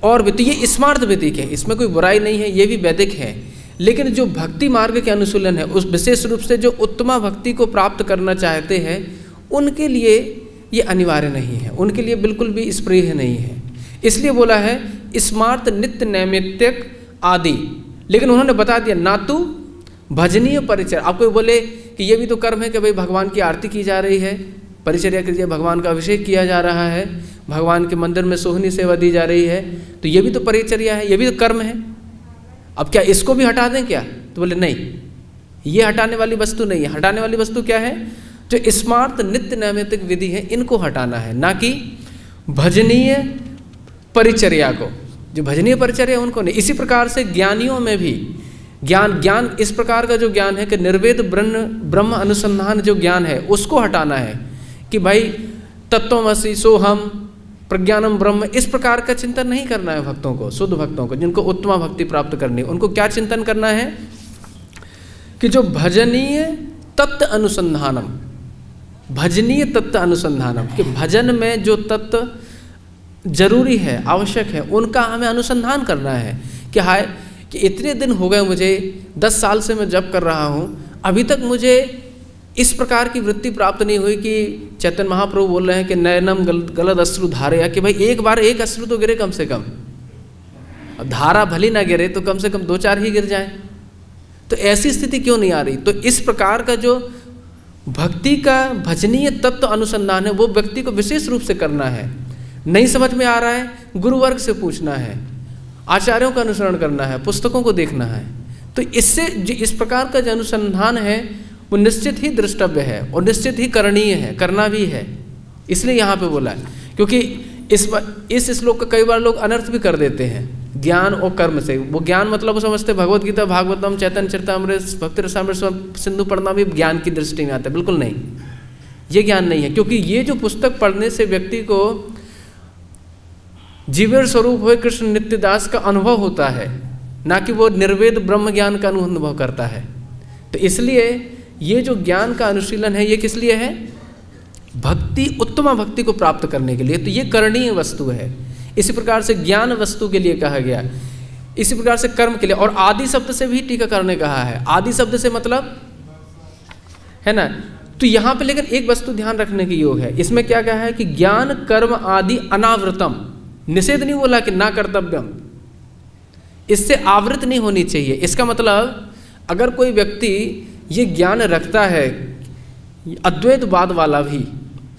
और भी। तो ये स्मार्त विधि है, इसमें कोई बुराई नहीं है, ये भी वैदिक है। लेकिन जो भक्ति मार्ग के अनुशीलन है, उस विशेष रूप से जो उत्तमा भक्ति को प्राप्त करना चाहते हैं उनके लिए ये अनिवार्य नहीं है, उनके लिए बिल्कुल भी स्प्रेय नहीं है। इसलिए बोला है स्मार्त नित्य नैमित्तिक आदि। लेकिन उन्होंने बता दिया ना तो भजनीय परिचय। आपको बोले कि ये भी तो कर्म है कि भाई भगवान की आरती की जा रही है, परिचर्या कीजिए, भगवान का अभिषेक किया जा रहा है, भगवान के मंदिर में सोहनी सेवा दी जा रही है, तो ये भी तो परिचर्या है, ये भी तो कर्म है। अब क्या इसको भी हटा दें क्या? तो बोले नहीं, ये हटाने वाली वस्तु नहीं है। हटाने वाली वस्तु क्या है? जो स्मार्त नित्य नैमित्तिक विधि है इनको हटाना है, ना कि भजनीय परिचर्या को। जो भजनीय परिचर्या उनको नहीं। इसी प्रकार से ज्ञानियों में भी ज्ञान इस प्रकार का जो ज्ञान है कि निर्वेद ब्रह्म अनुसंधान जो ज्ञान है उसको हटाना है, कि भाई तत्वमसि सोहम प्रज्ञानम ब्रह्म, इस प्रकार का चिंतन नहीं करना है भक्तों को, शुद्ध भक्तों को, जिनको उत्तमा भक्ति प्राप्त करनी है। उनको क्या चिंतन करना है कि जो भजनीय तत्व अनुसंधानम, भजनीय तत्व अनुसंधानम, कि भजन में जो तत्व जरूरी है, आवश्यक है, उनका हमें अनुसंधान करना है। कि हाय कि इतने दिन हो गए मुझे, 10 साल से मैं जप कर रहा हूँ, अभी तक मुझे इस प्रकार की वृत्ति प्राप्त नहीं हुई कि चैतन्य महाप्रभु बोल रहे हैं कि नयनम गलद अश्रु धारे, कि भाई एक बार एक अश्रु तो गिरे कम से कम, धारा भली ना गिरे तो कम से कम 2-4 ही गिर जाए। तो ऐसी स्थिति क्यों नहीं आ रही? तो इस प्रकार का जो भक्ति का भजनीय तत्व अनुसंधान है वो व्यक्ति को विशेष रूप से करना है। नहीं समझ में आ रहा है, गुरु वर्ग से पूछना है, आचार्यों का अनुसरण करना है, पुस्तकों को देखना है। तो इससे जो इस प्रकार का जो अनुसंधान है वो निश्चित ही द्रष्टव्य है और निश्चित ही करणीय है, करना भी है। इसलिए यहाँ पे बोला है, क्योंकि इस श्लोक का कई बार लोग अनर्थ भी कर देते हैं ज्ञान और कर्म से। वो ज्ञान मतलब वो समझते भगवत गीता, भागवतम, चैतन्य चरितामृत, भक्ति रसामृत सिंधु पढ़ना भी ज्ञान की दृष्टि में आता है। बिल्कुल नहीं, ये ज्ञान नहीं है। क्योंकि ये जो पुस्तक पढ़ने से व्यक्ति को जीवेर स्वरूप हुए कृष्ण नित्यदास का अनुभव होता है, ना कि वो निर्वेद ब्रह्म ज्ञान का अनुभव करता है। तो इसलिए ये जो ज्ञान का अनुशीलन है ये किस लिए है? भक्ति, उत्तम भक्ति को प्राप्त करने के लिए। तो ये करणीय वस्तु है। इसी प्रकार से ज्ञान वस्तु के लिए कहा गया, इसी प्रकार से कर्म के लिए। और आदि शब्द से भी टीकाकार ने कहा है। आदि शब्द से मतलब है ना। तो यहाँ पे लेकिन एक वस्तु ध्यान रखने की योग है, इसमें क्या कहा है कि ज्ञान कर्म आदि अनावृतम, निषेध नहीं बोला कि ना कर्तव्यम, इससे आवृत नहीं होनी चाहिए। इसका मतलब अगर कोई व्यक्ति ये ज्ञान रखता है अद्वैतवाद वाला भी,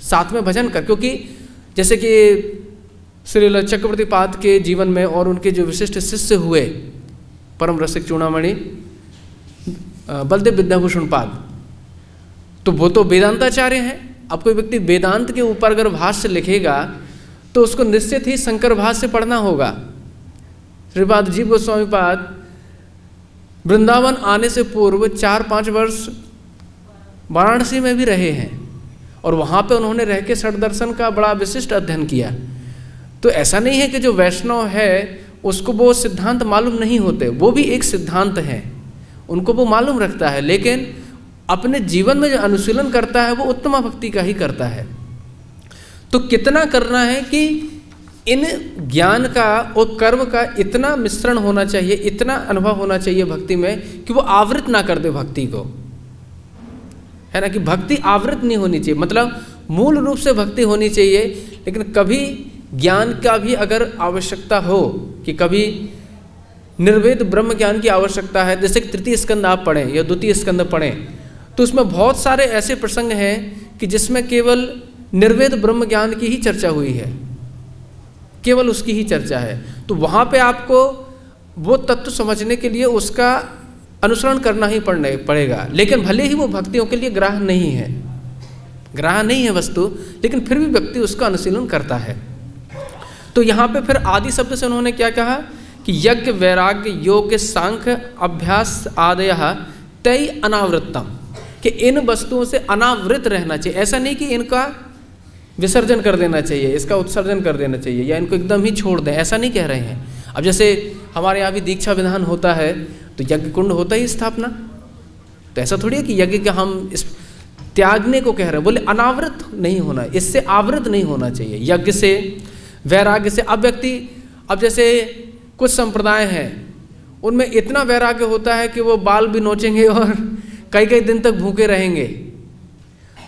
साथ में भजन कर, क्योंकि जैसे कि श्री चक्रवर्ती पाद के जीवन में और उनके जो विशिष्ट शिष्य हुए परम रसिक चूड़ामणि बलदेव विद्याभूषण पाद, तो वो तो वेदांताचार्य हैं। अब कोई व्यक्ति वेदांत के ऊपर अगर भाष्य लिखेगा तो उसको निश्चित ही शंकर भाष्य पढ़ना होगा, श्रीपाद जीव गोस्वामी पाद वृंदावन आने से पूर्व 4-5 वर्ष वाराणसी में भी रहे हैं और वहाँ पे उन्होंने रह के षट दर्शन का बड़ा विशिष्ट अध्ययन किया। तो ऐसा नहीं है कि जो वैष्णव है उसको वो सिद्धांत मालूम नहीं होते, वो भी एक सिद्धांत है, उनको वो मालूम रखता है, लेकिन अपने जीवन में जो अनुशीलन करता है वो उत्तम भक्ति का ही करता है। तो कितना करना है कि इन ज्ञान का और कर्म का इतना मिश्रण होना चाहिए, इतना अनुभव होना चाहिए भक्ति में कि वो आवृत ना कर दे भक्ति को, है ना, कि भक्ति आवृत नहीं होनी चाहिए। मतलब मूल रूप से भक्ति होनी चाहिए, लेकिन कभी ज्ञान का भी अगर आवश्यकता हो कि कभी निर्वेद ब्रह्म ज्ञान की आवश्यकता है, जैसे कि तृतीय स्कंद आप पढ़ें या द्वितीय स्कंद पढ़ें, तो उसमें बहुत सारे ऐसे प्रसंग हैं कि जिसमें केवल निर्वेद ब्रह्म ज्ञान की ही चर्चा हुई है, केवल उसकी ही चर्चा है। तो वहाँ पे आपको वो तत्व समझने के लिए उसका अनुसरण करना ही पड़ेगा, लेकिन भले ही वो भक्तियों के लिए ग्राह्य नहीं है, ग्राह्य नहीं है वस्तु, लेकिन फिर भी व्यक्ति उसका अनुशीलन करता है। तो यहाँ पे फिर आदि शब्द से उन्होंने क्या कहा कि यज्ञ वैराग्य योग सांख्य अभ्यास आदयः तै अनावृत्तम, कि इन वस्तुओं से अनावृत रहना चाहिए। ऐसा नहीं कि इनका विसर्जन कर देना चाहिए, इसका उत्सर्जन कर देना चाहिए या इनको एकदम ही छोड़ दें, ऐसा नहीं कह रहे हैं। अब जैसे हमारे यहाँ भी दीक्षा विधान होता है तो यज्ञ कुंड होता ही स्थापना, तो ऐसा थोड़ी है कि यज्ञ का हम इस त्यागने को कह रहे हैं, बोले अनावृत नहीं होना, इससे आवृत नहीं होना चाहिए। यज्ञ से वैराग्य से अब व्यक्ति, अब जैसे कुछ संप्रदाय हैं उनमें इतना वैराग्य होता है कि वो बाल भी नोचेंगे और कई कई दिन तक भूखे रहेंगे,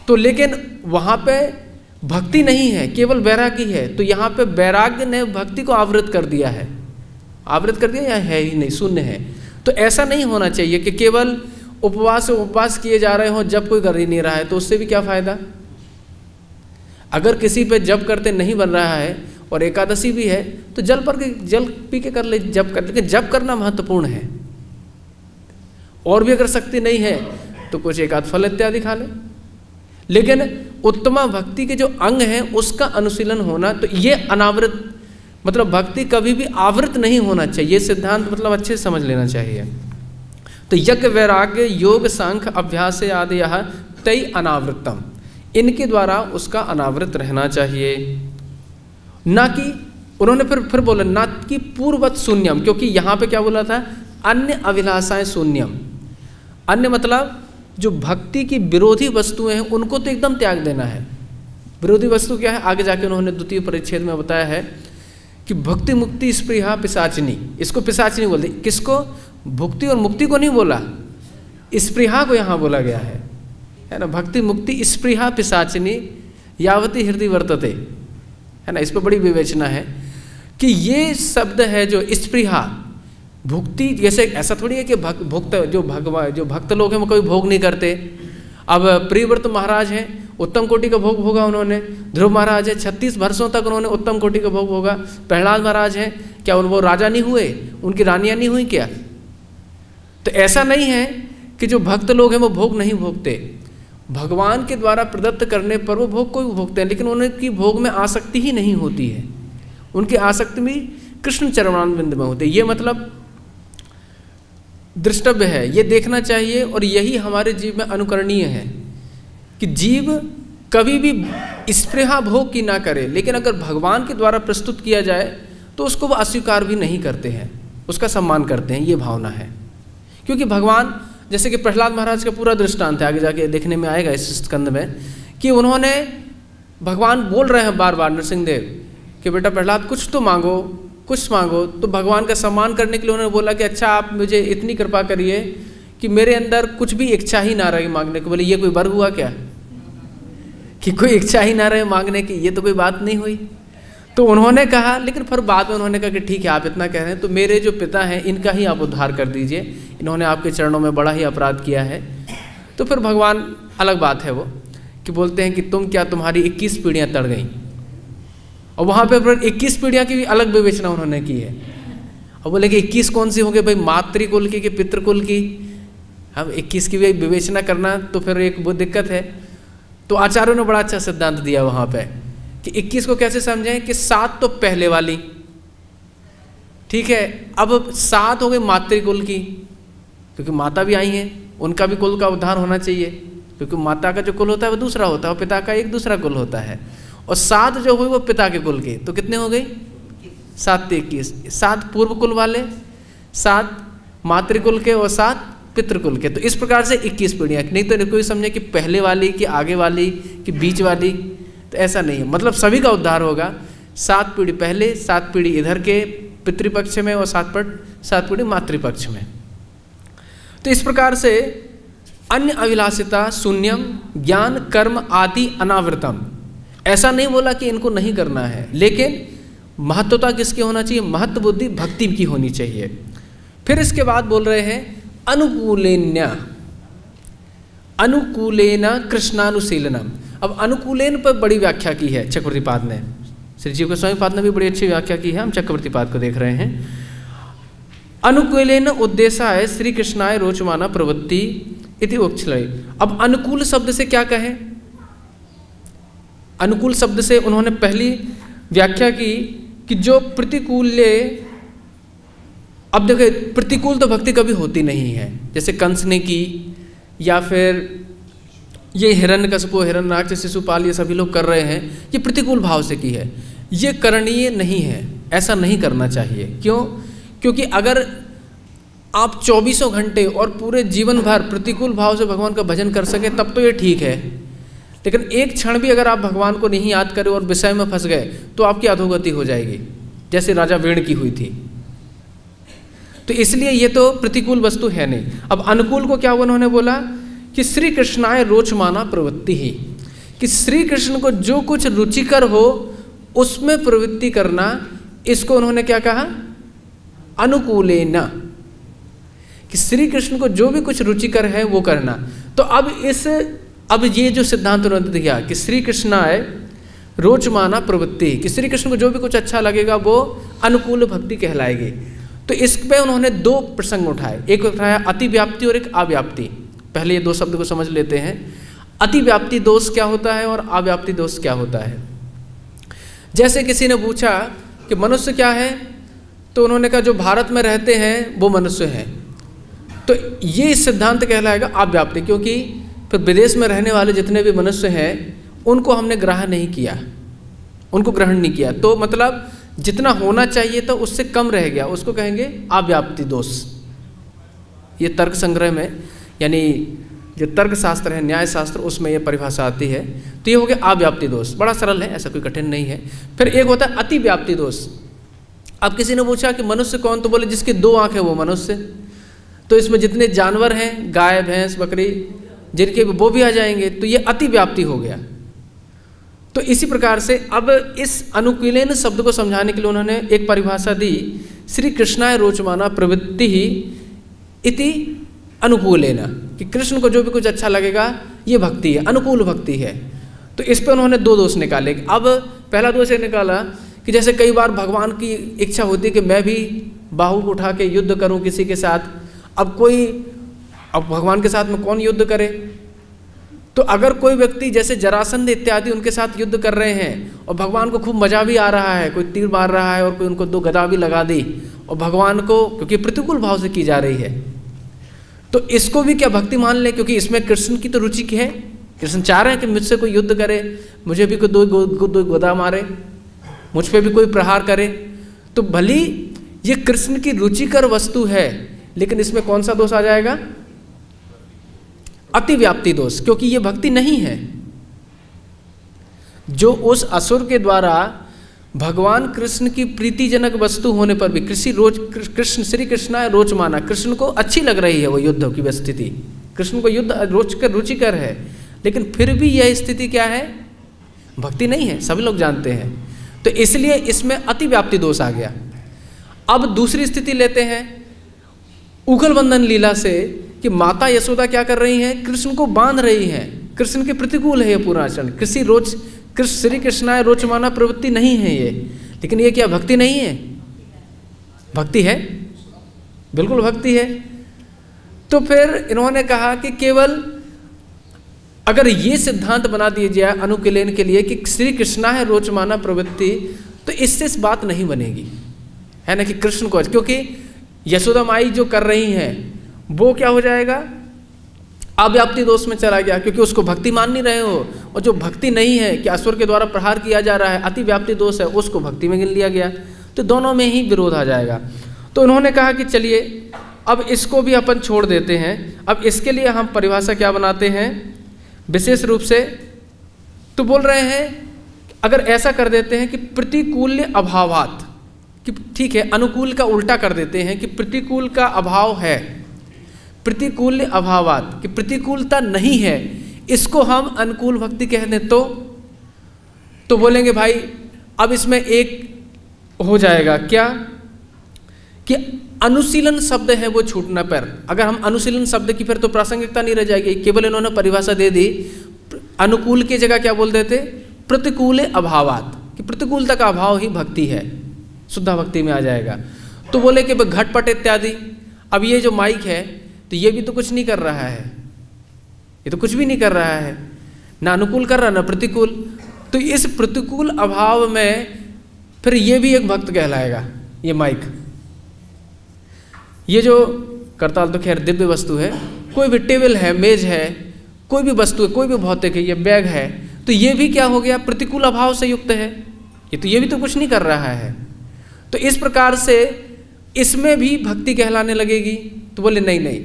तो लेकिन वहाँ पे भक्ति नहीं है, केवल वैराग्य है। तो यहाँ पे वैराग्य ने भक्ति को आवृत कर दिया है, आवृत कर दिया या है ही नहीं, शून्य है। तो ऐसा नहीं होना चाहिए कि केवल उपवास किए जा रहे हों, जब कोई कर ही नहीं रहा है तो उससे भी क्या फायदा। अगर किसी पे जप करते नहीं बन रहा है और एकादशी भी है तो जल पी के कर ले, जप कर, लेकिन जप करना महत्वपूर्ण है। और भी अगर शक्ति नहीं है तो कुछ एकाध फल इत्यादि खा ले, लेकिन उत्तमा भक्ति के जो अंग हैं उसका अनुशीलन होना, तो ये अनावृत, मतलब भक्ति कभी भी आवृत नहीं होना चाहिए, ये सिद्धांत मतलब अच्छे से समझ लेना चाहिए। तो यज्ञ वैराग्य योग सांख्य अभ्यास आदयः तै अनावृतम, इनके द्वारा उसका अनावृत रहना चाहिए। ना कि उन्होंने फिर बोला ना कि पूर्ववत शून्यम, क्योंकि यहाँ पे क्या बोला था, अन्य अभिलाषाएं शून्यम। अन्य मतलब जो भक्ति की विरोधी वस्तुएं हैं उनको तो एकदम त्याग देना है। विरोधी वस्तु क्या है, आगे जाके उन्होंने द्वितीय परिच्छेद में बताया है कि भक्ति मुक्ति स्पृहा पिशाचिनी, इसको पिशाचिनी बोलते, किसको, भुक्ति और मुक्ति को नहीं बोला, स्पृहा को यहाँ बोला गया है ना। भक्ति मुक्ति स्पृहा पिशाचिनी यावती हृदय वर्तते, है ना। इस पर बड़ी विवेचना है कि ये शब्द है जो स्पृहा भुक्ति, जैसे ऐसा थोड़ी है कि जो भक्त लोग हैं वो कभी भोग नहीं करते। अब प्रियव्रत महाराज हैं, उत्तम कोटि का भोग भोगा उन्होंने। ध्रुव महाराज है, 36 वर्षों तक उन्होंने उत्तम कोटि का भोग भोगा। प्रहलाद महाराज हैं, क्या वो राजा नहीं हुए, उनकी रानियाँ नहीं हुई क्या। तो ऐसा नहीं है कि जो भक्त लोग हैं वो भोग नहीं भोगते, भगवान के द्वारा प्रदत्त करने पर वो भोग को भी भोगते हैं, लेकिन उनकी भोग में आसक्ति ही नहीं होती है, उनकी आसक्ति भी कृष्ण चरणारविंद में होती है। ये मतलब दृष्टव्य है, ये देखना चाहिए, और यही हमारे जीव में अनुकरणीय है कि जीव कभी भी स्पृहा भोग की ना करे, लेकिन अगर भगवान के द्वारा प्रस्तुत किया जाए तो उसको वो अस्वीकार भी नहीं करते हैं, उसका सम्मान करते हैं, ये भावना है। क्योंकि भगवान, जैसे कि प्रहलाद महाराज का पूरा दृष्टांत है, आगे जाके देखने में आएगा इस स्कंद में, कि उन्होंने, भगवान बोल रहे हैं बार बार नरसिंहदेव कि बेटा प्रहलाद कुछ तो मांगो, कुछ मांगो। तो भगवान का सम्मान करने के लिए उन्होंने बोला कि अच्छा आप मुझे इतनी कृपा करिए कि मेरे अंदर कुछ भी इच्छा ही ना रहे मांगने को। बोले ये कोई वर हुआ क्या कि कोई इच्छा ही ना रहे मांगने की, ये तो कोई बात नहीं हुई। तो उन्होंने कहा, लेकिन फिर बाद में उन्होंने कहा कि ठीक है आप इतना कह रहे हैं तो मेरे जो पिता हैं इनका ही आप उद्धार कर दीजिए, इन्होंने आपके चरणों में बड़ा ही अपराध किया है। तो फिर भगवान, अलग बात है वो, कि बोलते हैं कि तुम क्या, तुम्हारी 21 पीढ़ियाँ तड़ गई, और वहाँ पे फिर 21 पीढ़ियाँ की भी अलग विवेचना उन्होंने की है। और बोले कि 21 कौन सी होंगे भाई, मातृकुल की कि पितृकुल की, हम 21 की भी विवेचना करना तो फिर एक वो दिक्कत है। तो आचार्यों ने बड़ा अच्छा सिद्धांत दिया वहाँ पे कि 21 को कैसे समझें कि 7 तो पहले वाली, ठीक है। अब 7 हो गई मातृकुल की, क्योंकि माता भी आई हैं, उनका भी कुल का उद्धार होना चाहिए, क्योंकि माता का जो कुल होता है वो दूसरा होता है और पिता का एक दूसरा कुल होता है। और 7 जो हुई वो पिता के कुल की, तो कितने हो गई? 7 × 21। 7 पूर्व कुल वाले, 7 मातृकुल के और 7 पितृकुल के। तो इस प्रकार से 21 पीढ़ियाँ। नहीं तो कोई समझे कि पहले वाली कि आगे वाली कि बीच वाली, तो ऐसा नहीं है। मतलब सभी का उद्धार होगा। 7 पीढ़ी पहले, 7 पीढ़ी इधर के पितृपक्ष में और 7 पीढ़ी मातृपक्ष में। तो इस प्रकार से अन्य अभिलाषिता शून्यम ज्ञान कर्म आदि अनावृतम, ऐसा नहीं बोला कि इनको नहीं करना है, लेकिन महत्वता किसकी होना चाहिए? महत्व बुद्धि भक्ति की होनी चाहिए। फिर इसके बाद बोल रहे हैं अनुकूलेन कृष्णानुशीलनम। अब अनुकूलेन पर बड़ी व्याख्या की है चक्रवर्तीपाद ने, श्री जीव गोस्वामी पाद ने भी बड़ी अच्छी व्याख्या की है। हम चक्रवर्तीपाद को देख रहे हैं। अनुकूलेन उद्देश्याय श्री कृष्णाय रोचमाना प्रवृत्ति इति उक्षलय। अब अनुकूल शब्द से क्या कहें? अनुकूल शब्द से उन्होंने पहली व्याख्या की कि जो प्रतिकूल्य, अब देखिए प्रतिकूल तो भक्ति कभी होती नहीं है, जैसे कंस ने की, या फिर ये हिरण्यकशिपु हिरण्यनाक्ष शिशुपाल ये सभी लोग कर रहे हैं, ये प्रतिकूल भाव से की है। ये करणीय नहीं है, ऐसा नहीं करना चाहिए। क्यों? क्योंकि अगर आप 24 घंटे और पूरे जीवन भर प्रतिकूल भाव से भगवान का भजन कर सके तब तो ये ठीक है, लेकिन एक क्षण भी अगर आप भगवान को नहीं याद करें और विषय में फंस गए तो आपकी अधोगति हो जाएगी, जैसे राजा वेण की हुई थी। तो इसलिए ये तो प्रतिकूल वस्तु है नहीं। अब अनुकूल को क्या उन्होंने बोला कि श्री कृष्णाय रोचमाना प्रवृत्ति ही, कि श्री कृष्ण को जो कुछ रुचिकर हो उसमें प्रवृत्ति करना, इसको उन्होंने क्या कहा? अनुकूलेन, कि श्री कृष्ण को जो भी कुछ रुचिकर है वो करना। तो अब ये जो सिद्धांत उन्होंने दिया कि श्री कृष्णाय रोचमाना प्रवृत्ति, कि श्री कृष्ण को जो भी कुछ अच्छा लगेगा वो अनुकूल भक्ति कहलाएगी। तो इस पे उन्होंने 2 प्रसंग उठाए, एक उठाया अतिव्याप्ति और एक अव्याप्ति। पहले ये 2 शब्द को समझ लेते हैं। अतिव्याप्ति दोष क्या होता है और अव्याप्ति दोष क्या होता है। जैसे किसी ने पूछा कि मनुष्य क्या है, तो उन्होंने कहा जो भारत में रहते हैं वो मनुष्य हैं। तो ये सिद्धांत कहलाएगा अव्याप्ति, क्योंकि फिर विदेश में रहने वाले जितने भी मनुष्य हैं उनको हमने ग्रहण नहीं किया, उनको ग्रहण नहीं किया, तो मतलब जितना होना चाहिए तो उससे कम रह गया, उसको कहेंगे अव्याप्ति दोष। ये तर्क संग्रह में, यानी जो तर्क शास्त्र है, न्याय शास्त्र, उसमें ये परिभाषा आती है। तो ये हो गया अव्याप्ति दोष, बड़ा सरल है, ऐसा कोई कठिन नहीं है। फिर एक होता है अतिव्याप्ति दोष। अब किसी ने पूछा कि मनुष्य कौन, तो बोले जिसकी 2 आँख है वो मनुष्य। तो इसमें जितने जानवर हैं, गाय भैंस बकरी, जिनके वो भी आ जाएंगे, तो ये अतिव्याप्ति हो गया। तो इसी प्रकार से अब इस अनुकूलेन शब्द को समझाने के लिए उन्होंने एक परिभाषा दी, श्री कृष्णाय रोचमाना प्रवृत्ति ही इति अनुकूलेन, कि कृष्ण को जो भी कुछ अच्छा लगेगा ये भक्ति है, अनुकूल भक्ति है। तो इस पर उन्होंने 2 दोष निकाले। अब पहला दोष ये निकाला कि जैसे कई बार भगवान की इच्छा होती है कि मैं भी बाहु उठा के युद्ध करूं किसी के साथ। अब भगवान के साथ में कौन युद्ध करे? तो अगर कोई व्यक्ति जैसे जरासंध इत्यादि उनके साथ युद्ध कर रहे हैं और भगवान को खूब मजा भी आ रहा है, कोई तीर मार रहा है और कोई उनको 2 गदा भी लगा दी, और भगवान को क्योंकि प्रतिकूल भाव से की जा रही है, तो इसको भी क्या भक्ति मान ले? क्योंकि इसमें कृष्ण की तो रुचि है, कृष्ण चाह रहे हैं कि मुझसे कोई युद्ध करे, मुझे भी कोई 2 गदा मारे, मुझ पर भी कोई प्रहार करे। तो भली ये कृष्ण की रुचिकर वस्तु है, लेकिन इसमें कौन सा दोष आ जाएगा? अतिव्याप्ति दोष, क्योंकि ये भक्ति नहीं है। जो उस असुर के द्वारा भगवान कृष्ण की प्रीतिजनक वस्तु होने पर भी कृष्ण श्री कृष्ण रोचमाना, कृष्ण को अच्छी लग रही है वो युद्ध की स्थिति, कृष्ण को युद्ध रुचिकर है, लेकिन फिर भी यह स्थिति क्या है? भक्ति नहीं है, सभी लोग जानते हैं। तो इसलिए इसमें अतिव्याप्ति दोष आ गया। अब दूसरी स्थिति लेते हैं उगल बंधन लीला से, कि माता यशोदा क्या कर रही हैं? कृष्ण को बांध रही हैं, कृष्ण के प्रतिकूल है ये पूरा आचरण। श्री कृष्णाय रोचमाना प्रवृत्ति नहीं है ये, लेकिन ये क्या भक्ति नहीं है? भक्ति है, बिल्कुल भक्ति है। तो फिर इन्होंने कहा कि केवल अगर ये सिद्धांत बना दिया जाए अनुकूलेन के लिए कि श्री कृष्णा है रोचमाना प्रवृत्ति, तो इससे इस बात नहीं बनेगी। है ना, कि कृष्ण को, क्योंकि यशोदा माई जो कर रही हैं वो क्या हो जाएगा, अव्याप्ति दोष में चला गया, क्योंकि उसको भक्ति मान नहीं रहे हो, और जो भक्ति नहीं है कि असुर के द्वारा प्रहार किया जा रहा है, अति व्याप्ति दोष है, उसको भक्ति में गिन लिया गया, तो दोनों में ही विरोध आ जाएगा। तो उन्होंने कहा कि चलिए अब इसको भी अपन छोड़ देते हैं। अब इसके लिए हम परिभाषा क्या बनाते हैं विशेष रूप से, तो बोल रहे हैं अगर ऐसा कर देते हैं कि प्रतिकूल अभावात, कि ठीक है अनुकूल का उल्टा कर देते हैं कि प्रतिकूल का अभाव है, प्रतिकूल अभावात कि प्रतिकूलता नहीं है, इसको हम अनुकूल भक्ति कह दें तो बोलेंगे भाई अब इसमें एक हो जाएगा क्या कि अनुशीलन शब्द है वो छूटना पर, अगर हम अनुशीलन शब्द की फिर तो प्रासंगिकता नहीं रह जाएगी, केवल इन्होंने परिभाषा दे दी, अनुकूल की जगह क्या बोल देते प्रतिकूल अभावात, कि प्रतिकूलता का अभाव ही भक्ति है, शुद्ध भक्ति में आ जाएगा। तो बोले कि घटपट इत्यादि, अब ये जो माइक है तो ये भी तो कुछ नहीं कर रहा है, ये तो कुछ भी नहीं कर रहा है, ना अनुकूल कर रहा ना प्रतिकूल, तो इस प्रतिकूल अभाव में फिर ये भी एक भक्त कहलाएगा। ये माइक, ये जो करताल तो खैर दिव्य वस्तु है, कोई भी टेबल है, मेज है, कोई भी वस्तु है, कोई भी भौतिक है, ये बैग है, तो ये भी क्या हो गया प्रतिकूल अभाव से युक्त है, ये भी तो कुछ नहीं कर रहा है। तो इस प्रकार से इसमें भी भक्ति कहलाने लगेगी। तो बोले नहीं नहीं,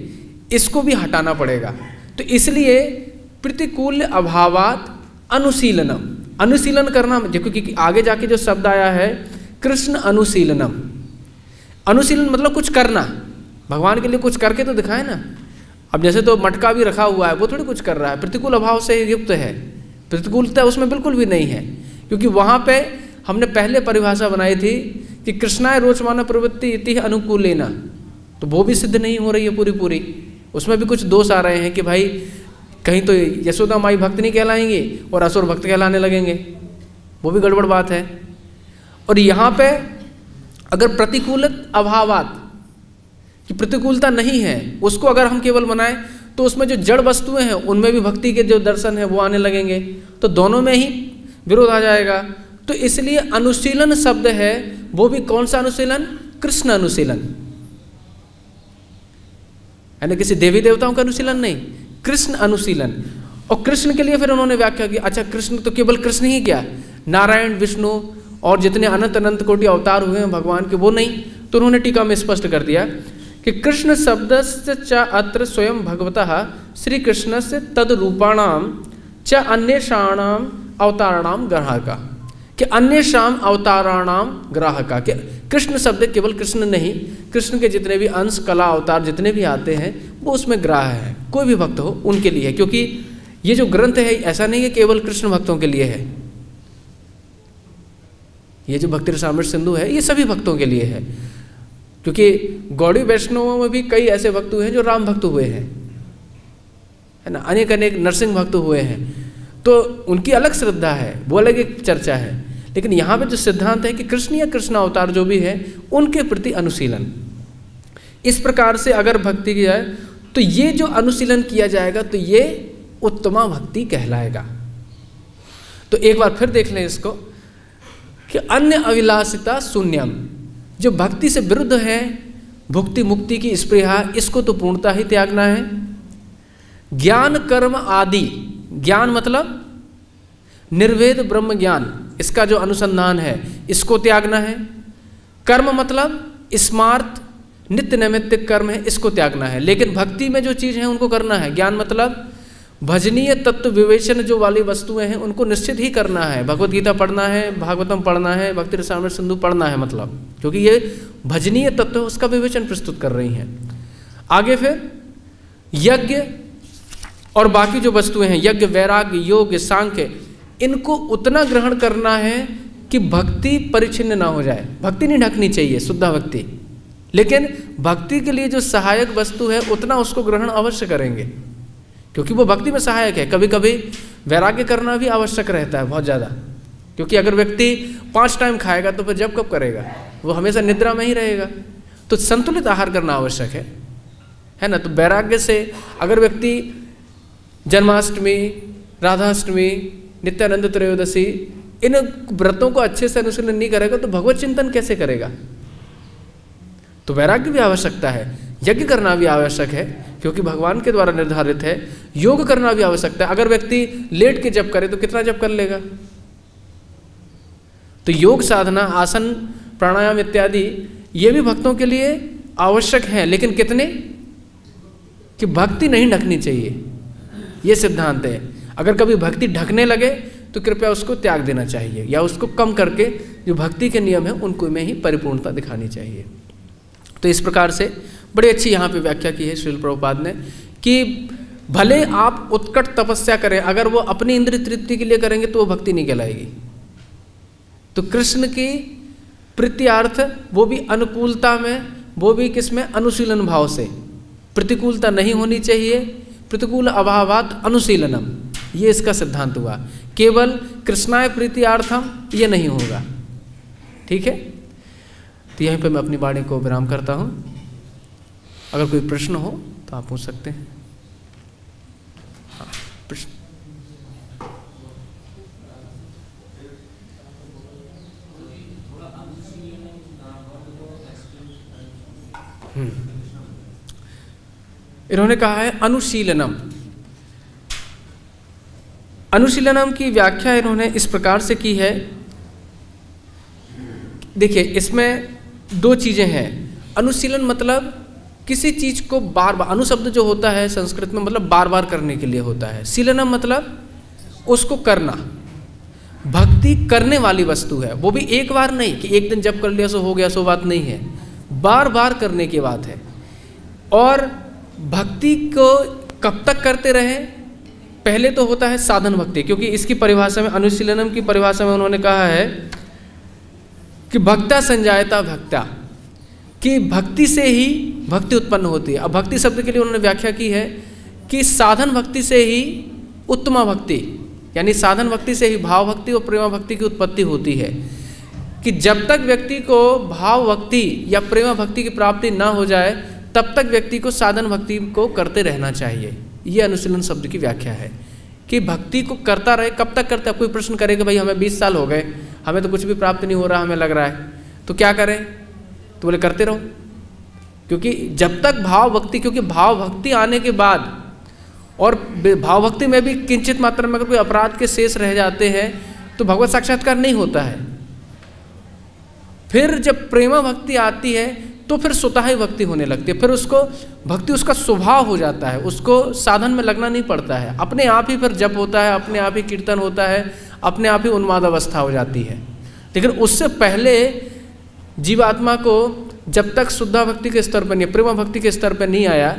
इसको भी हटाना पड़ेगा। तो इसलिए प्रतिकूल अभावात अनुशीलनम, अनुशीलन करना, देखो कि आगे जाके जो शब्द आया है कृष्ण अनुशीलनम, अनुशीलन मतलब कुछ करना, भगवान के लिए कुछ करके तो दिखाए ना। अब जैसे तो मटका भी रखा हुआ है, वो थोड़ी कुछ कर रहा है, प्रतिकूल अभाव से युक्त है, प्रतिकूलता उसमें बिल्कुल भी नहीं है, क्योंकि वहाँ पे हमने पहले परिभाषा बनाई थी कि कृष्णाय रोचमाना प्रवृत्ति इति अनुकूलेना, तो वो भी सिद्ध नहीं हो रही है पूरी, उसमें भी कुछ दोष आ रहे हैं कि भाई कहीं तो यशोदा माई भक्त नहीं कहलाएंगे और असुर भक्त कहलाने लगेंगे, वो भी गड़बड़ बात है। और यहाँ पे अगर प्रतिकूल अभावात कि प्रतिकूलता नहीं है, उसको अगर हम केवल बनाएं तो उसमें जो जड़ वस्तुएं हैं उनमें भी भक्ति के जो दर्शन है वो आने लगेंगे, तो दोनों में ही विरोध आ जाएगा। तो इसलिए अनुशीलन शब्द है वो भी कौन सा अनुशीलन, कृष्ण अनुशीलन, यानी किसी देवी देवताओं का अनुशीलन नहीं, कृष्ण अनुशीलन। और कृष्ण के लिए फिर उन्होंने व्याख्या की, अच्छा कृष्ण तो केवल कृष्ण ही क्या, नारायण विष्णु और जितने अनंत अनंत कोटि अवतार हुए हैं भगवान के वो नहीं। तो उन्होंने टीका में स्पष्ट कर दिया कि कृष्ण शब्दस्य च अत्र स्वयं भगवतः श्री कृष्णस्य तद रूपाणाम च अन्येषाणाम अवताराणाम ग्राहका, कि अन्येषाम अवताराणाम ग्राहका, कि कृष्ण शब्द केवल कृष्ण नहीं, कृष्ण के जितने भी अंश कला अवतार जितने भी आते हैं वो उसमें ग्राह है, कोई भी भक्त हो उनके लिए, क्योंकि ये जो ग्रंथ है ऐसा नहीं है केवल कृष्ण भक्तों के लिए है, ये जो भक्ति रसामृत सिंधु है ये सभी भक्तों के लिए है, क्योंकि गौड़ी वैष्णवों में भी कई ऐसे भक्त हुए हैं जो राम भक्त हुए हैं, है ना, अनेक अनेक नरसिंह भक्त हुए हैं, तो उनकी अलग श्रद्धा है, वो अलग एक चर्चा है। लेकिन यहाँ पे जो सिद्धांत है कि कृष्ण या कृष्ण अवतार जो भी है उनके प्रति अनुशीलन, इस प्रकार से अगर भक्ति की जाए तो ये जो अनुशीलन किया जाएगा तो ये उत्तमा भक्ति कहलाएगा। तो एक बार फिर देख लें इसको कि अन्य अभिलाषिता शून्यम, जो भक्ति से विरुद्ध है, भुक्ति मुक्ति की स्पृहा, इसको तो पूर्णता ही त्यागना है। ज्ञान कर्म आदि, ज्ञान मतलब निर्वेद ब्रह्म ज्ञान, इसका जो अनुसंधान है इसको त्यागना है। कर्म मतलब स्मार्थ नित्य नैमित्तिक कर्म है, इसको त्यागना है। लेकिन भक्ति में जो चीज़ है उनको करना है। ज्ञान मतलब भजनीय तत्व विवेचन जो वाली वस्तुएं हैं उनको निश्चित ही करना है। भगवत गीता पढ़ना है, भागवतम पढ़ना है, भक्ति रसामृत सिंधु पढ़ना है, मतलब क्योंकि ये भजनीय तत्व है उसका विवेचन प्रस्तुत कर रही हैं। आगे फिर यज्ञ और बाकी जो वस्तुएं हैं, यज्ञ वैराग्य योग सांख्य, इनको उतना ग्रहण करना है कि भक्ति परिच्छिन्न ना हो जाए। भक्ति नहीं ढकनी चाहिए, शुद्ध भक्ति, लेकिन भक्ति के लिए जो सहायक वस्तु है उतना उसको ग्रहण अवश्य करेंगे, क्योंकि वो भक्ति में सहायक है। कभी कभी वैराग्य करना भी आवश्यक रहता है बहुत ज़्यादा, क्योंकि अगर व्यक्ति 5 टाइम खाएगा तो फिर जब कब करेगा, वो हमेशा निद्रा में ही रहेगा। तो संतुलित आहार करना आवश्यक है ना। तो वैराग्य से अगर व्यक्ति जन्माष्टमी, राधाष्टमी, नित्यानंद त्रयोदशी, इन व्रतों को अच्छे से अनुशीलन नहीं करेगा तो भगवत चिंतन कैसे करेगा, तो वैराग्य भी आवश्यकता है, यज्ञ करना भी आवश्यक है क्योंकि भगवान के द्वारा निर्धारित है, योग करना भी आवश्यकता है। अगर व्यक्ति लेट के जप करे तो कितना जप कर लेगा? तो योग साधना, आसन, प्राणायाम इत्यादि ये भी भक्तों के लिए आवश्यक है, लेकिन कितने कि भक्ति नहीं ढकनी चाहिए, ये सिद्धांत है। अगर कभी भक्ति ढकने लगे तो कृपया उसको त्याग देना चाहिए या उसको कम करके जो भक्ति के नियम है उनको में ही परिपूर्णता दिखानी चाहिए। तो इस प्रकार से बड़ी अच्छी यहाँ पे व्याख्या की है श्रील प्रभुपाद ने कि भले आप उत्कट तपस्या करें, अगर वो अपनी इंद्रिय तृप्ति के लिए करेंगे तो वो भक्ति नहीं कहलाएगी। तो कृष्ण की प्रीत्यार्थ वो भी अनुकूलता में, वो भी किसमें? अनुशीलन भाव से। प्रतिकूलता नहीं होनी चाहिए, प्रतिकूल अभावात अनुशीलनम, ये इसका सिद्धांत हुआ। केवल कृष्णाय प्रीत्यार्थम ये नहीं होगा। ठीक है, तो यहीं पे मैं अपनी वाणी को विराम करता हूँ। अगर कोई प्रश्न हो तो आप पूछ सकते हैं। हाँ, प्रश्न। इन्होंने कहा है अनुशीलनम। अनुशीलनम की व्याख्या इन्होंने इस प्रकार से की है। देखिए, इसमें दो चीजें हैं। अनुशीलन मतलब किसी चीज को बार बार, अनुशब्द जो होता है संस्कृत में मतलब बार बार करने के लिए होता है। शीलनम मतलब उसको करना। भक्ति करने वाली वस्तु है, वो भी एक बार नहीं कि एक दिन जप कर लिया सो हो गया, सो बात नहीं है, बार बार करने की बात है। और भक्ति को कब तक करते रहे? पहले तो होता है साधन भक्ति, क्योंकि इसकी परिभाषा में, अनुशीलनम की परिभाषा में उन्होंने कहा है कि भक्ता संजायता भक्ता, कि भक्ति से ही भक्ति उत्पन्न होती है। अब भक्ति शब्द के लिए उन्होंने व्याख्या की है कि साधन भक्ति से ही उत्तमा भक्ति, यानी साधन भक्ति से ही भाव भक्ति और प्रेमा भक्ति की उत्पत्ति होती है। कि जब तक व्यक्ति को भाव भक्ति या प्रेमा भक्ति की प्राप्ति ना हो जाए तब तक व्यक्ति को साधन भक्ति को करते रहना चाहिए। ये अनुशीलन शब्द की व्याख्या है कि भक्ति को करता रहे। कब तक करते? कोई प्रश्न करे कि भाई हमें 20 साल हो गए, हमें तो कुछ भी प्राप्त नहीं हो रहा, हमें लग रहा है, तो क्या करें? तो बोले करते रहो, क्योंकि जब तक भाव भक्ति, क्योंकि भाव भक्ति आने के बाद, और भाव भक्ति में भी किंचित मात्रा में अगर कोई अपराध के शेष रह जाते हैं तो भगवत साक्षात्कार नहीं होता है। फिर जब प्रेमा भक्ति आती है तो फिर स्वतः ही भक्ति होने लगती है। फिर उसको भक्ति उसका स्वभाव हो जाता है, उसको साधन में लगना नहीं पड़ता है, अपने आप ही फिर जप होता है, अपने आप ही कीर्तन होता है, अपने आप ही उन्माद अवस्था हो जाती है। लेकिन उससे पहले जीवात्मा को जब तक शुद्धा भक्ति के स्तर पर नहीं, प्रेमा भक्ति के स्तर पर नहीं आया,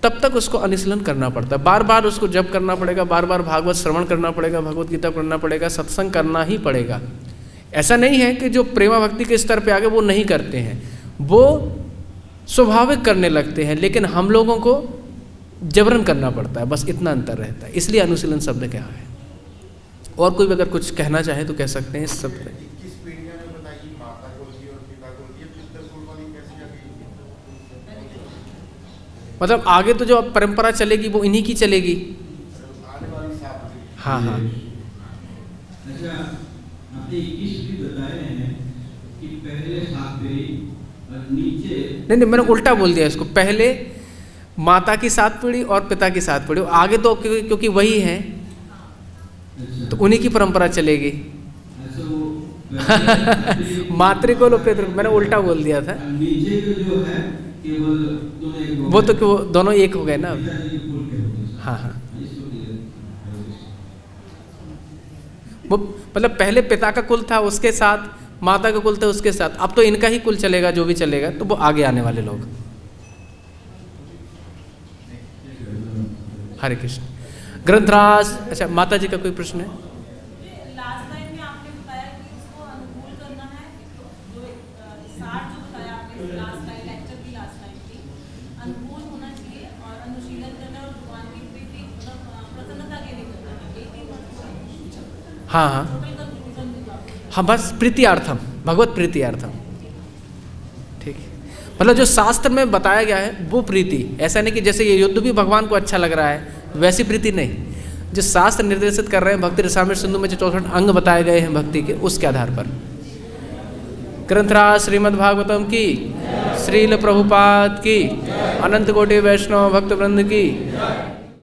तब तक उसको अनुशीलन करना पड़ता है। बार बार उसको जप करना पड़ेगा, बार बार भागवत श्रवण करना पड़ेगा, भगवत गीता पढ़ना पड़ेगा, सत्संग करना ही पड़ेगा। ऐसा नहीं है कि जो प्रेमा भक्ति के स्तर पे आ गए वो नहीं करते हैं, वो स्वाभाविक करने लगते हैं, लेकिन हम लोगों को जबरन करना पड़ता है, बस इतना अंतर रहता है। इसलिए अनुशीलन शब्द क्या है। और कोई अगर कुछ कहना चाहे तो कह सकते हैं इस शब्द पे। मतलब आगे तो जो परंपरा चलेगी वो इन्हीं की चलेगी। हाँ हाँ, अच्छा, आपने 21 भी बताए हैं कि पहले 7 पीढ़ी और नीचे, नहीं मैंने उल्टा बोल दिया इसको। पहले माता की 7 पीढ़ी और पिता की 7 पीढ़ी, आगे तो क्योंकि वही है तो उन्हीं की परंपरा चलेगी। मातृकुल और पितृकुल, मैंने उल्टा बोल दिया था। नीचे जो है केवल वो तो दोनों एक हो गए ना। हाँ हाँ, वो मतलब पहले पिता का कुल था उसके साथ, माता का कुल था उसके साथ, अब तो इनका ही कुल चलेगा जो भी चलेगा, तो वो आगे आने वाले लोग। हरे कृष्ण। ग्रंथराज, अच्छा माता जी का कोई प्रश्न है? लास्ट टाइम में आपने बताया कि उसको अनुकूल करना है, जो सार जो बताया आपने लास्ट टाइम लेक्चर की लास्ट टाइम की, अनुकूल होना चाहिए और अनुशीलन करना और भगवान की प्रीति प्रसन्नता के लिए करना। हाँ हाँ हाँ, बस प्रीतियार्थम, भगवत प्रीतियार्थम, ठीक है। मतलब जो शास्त्र में बताया गया है वो प्रीति, ऐसा नहीं कि जैसे ये युद्ध भी भगवान को अच्छा लग रहा है वैसी प्रीति नहीं। जो शास्त्र निर्देशित कर रहे हैं, भक्ति रसामृत सिंधु में जो 64 अंग बताए गए हैं भक्ति के, उसके आधार पर। ग्रंथराज श्रीमद् भागवतम की श्रील प्रभुपाद की, अनंत कोटि वैष्णव भक्त वृंद की।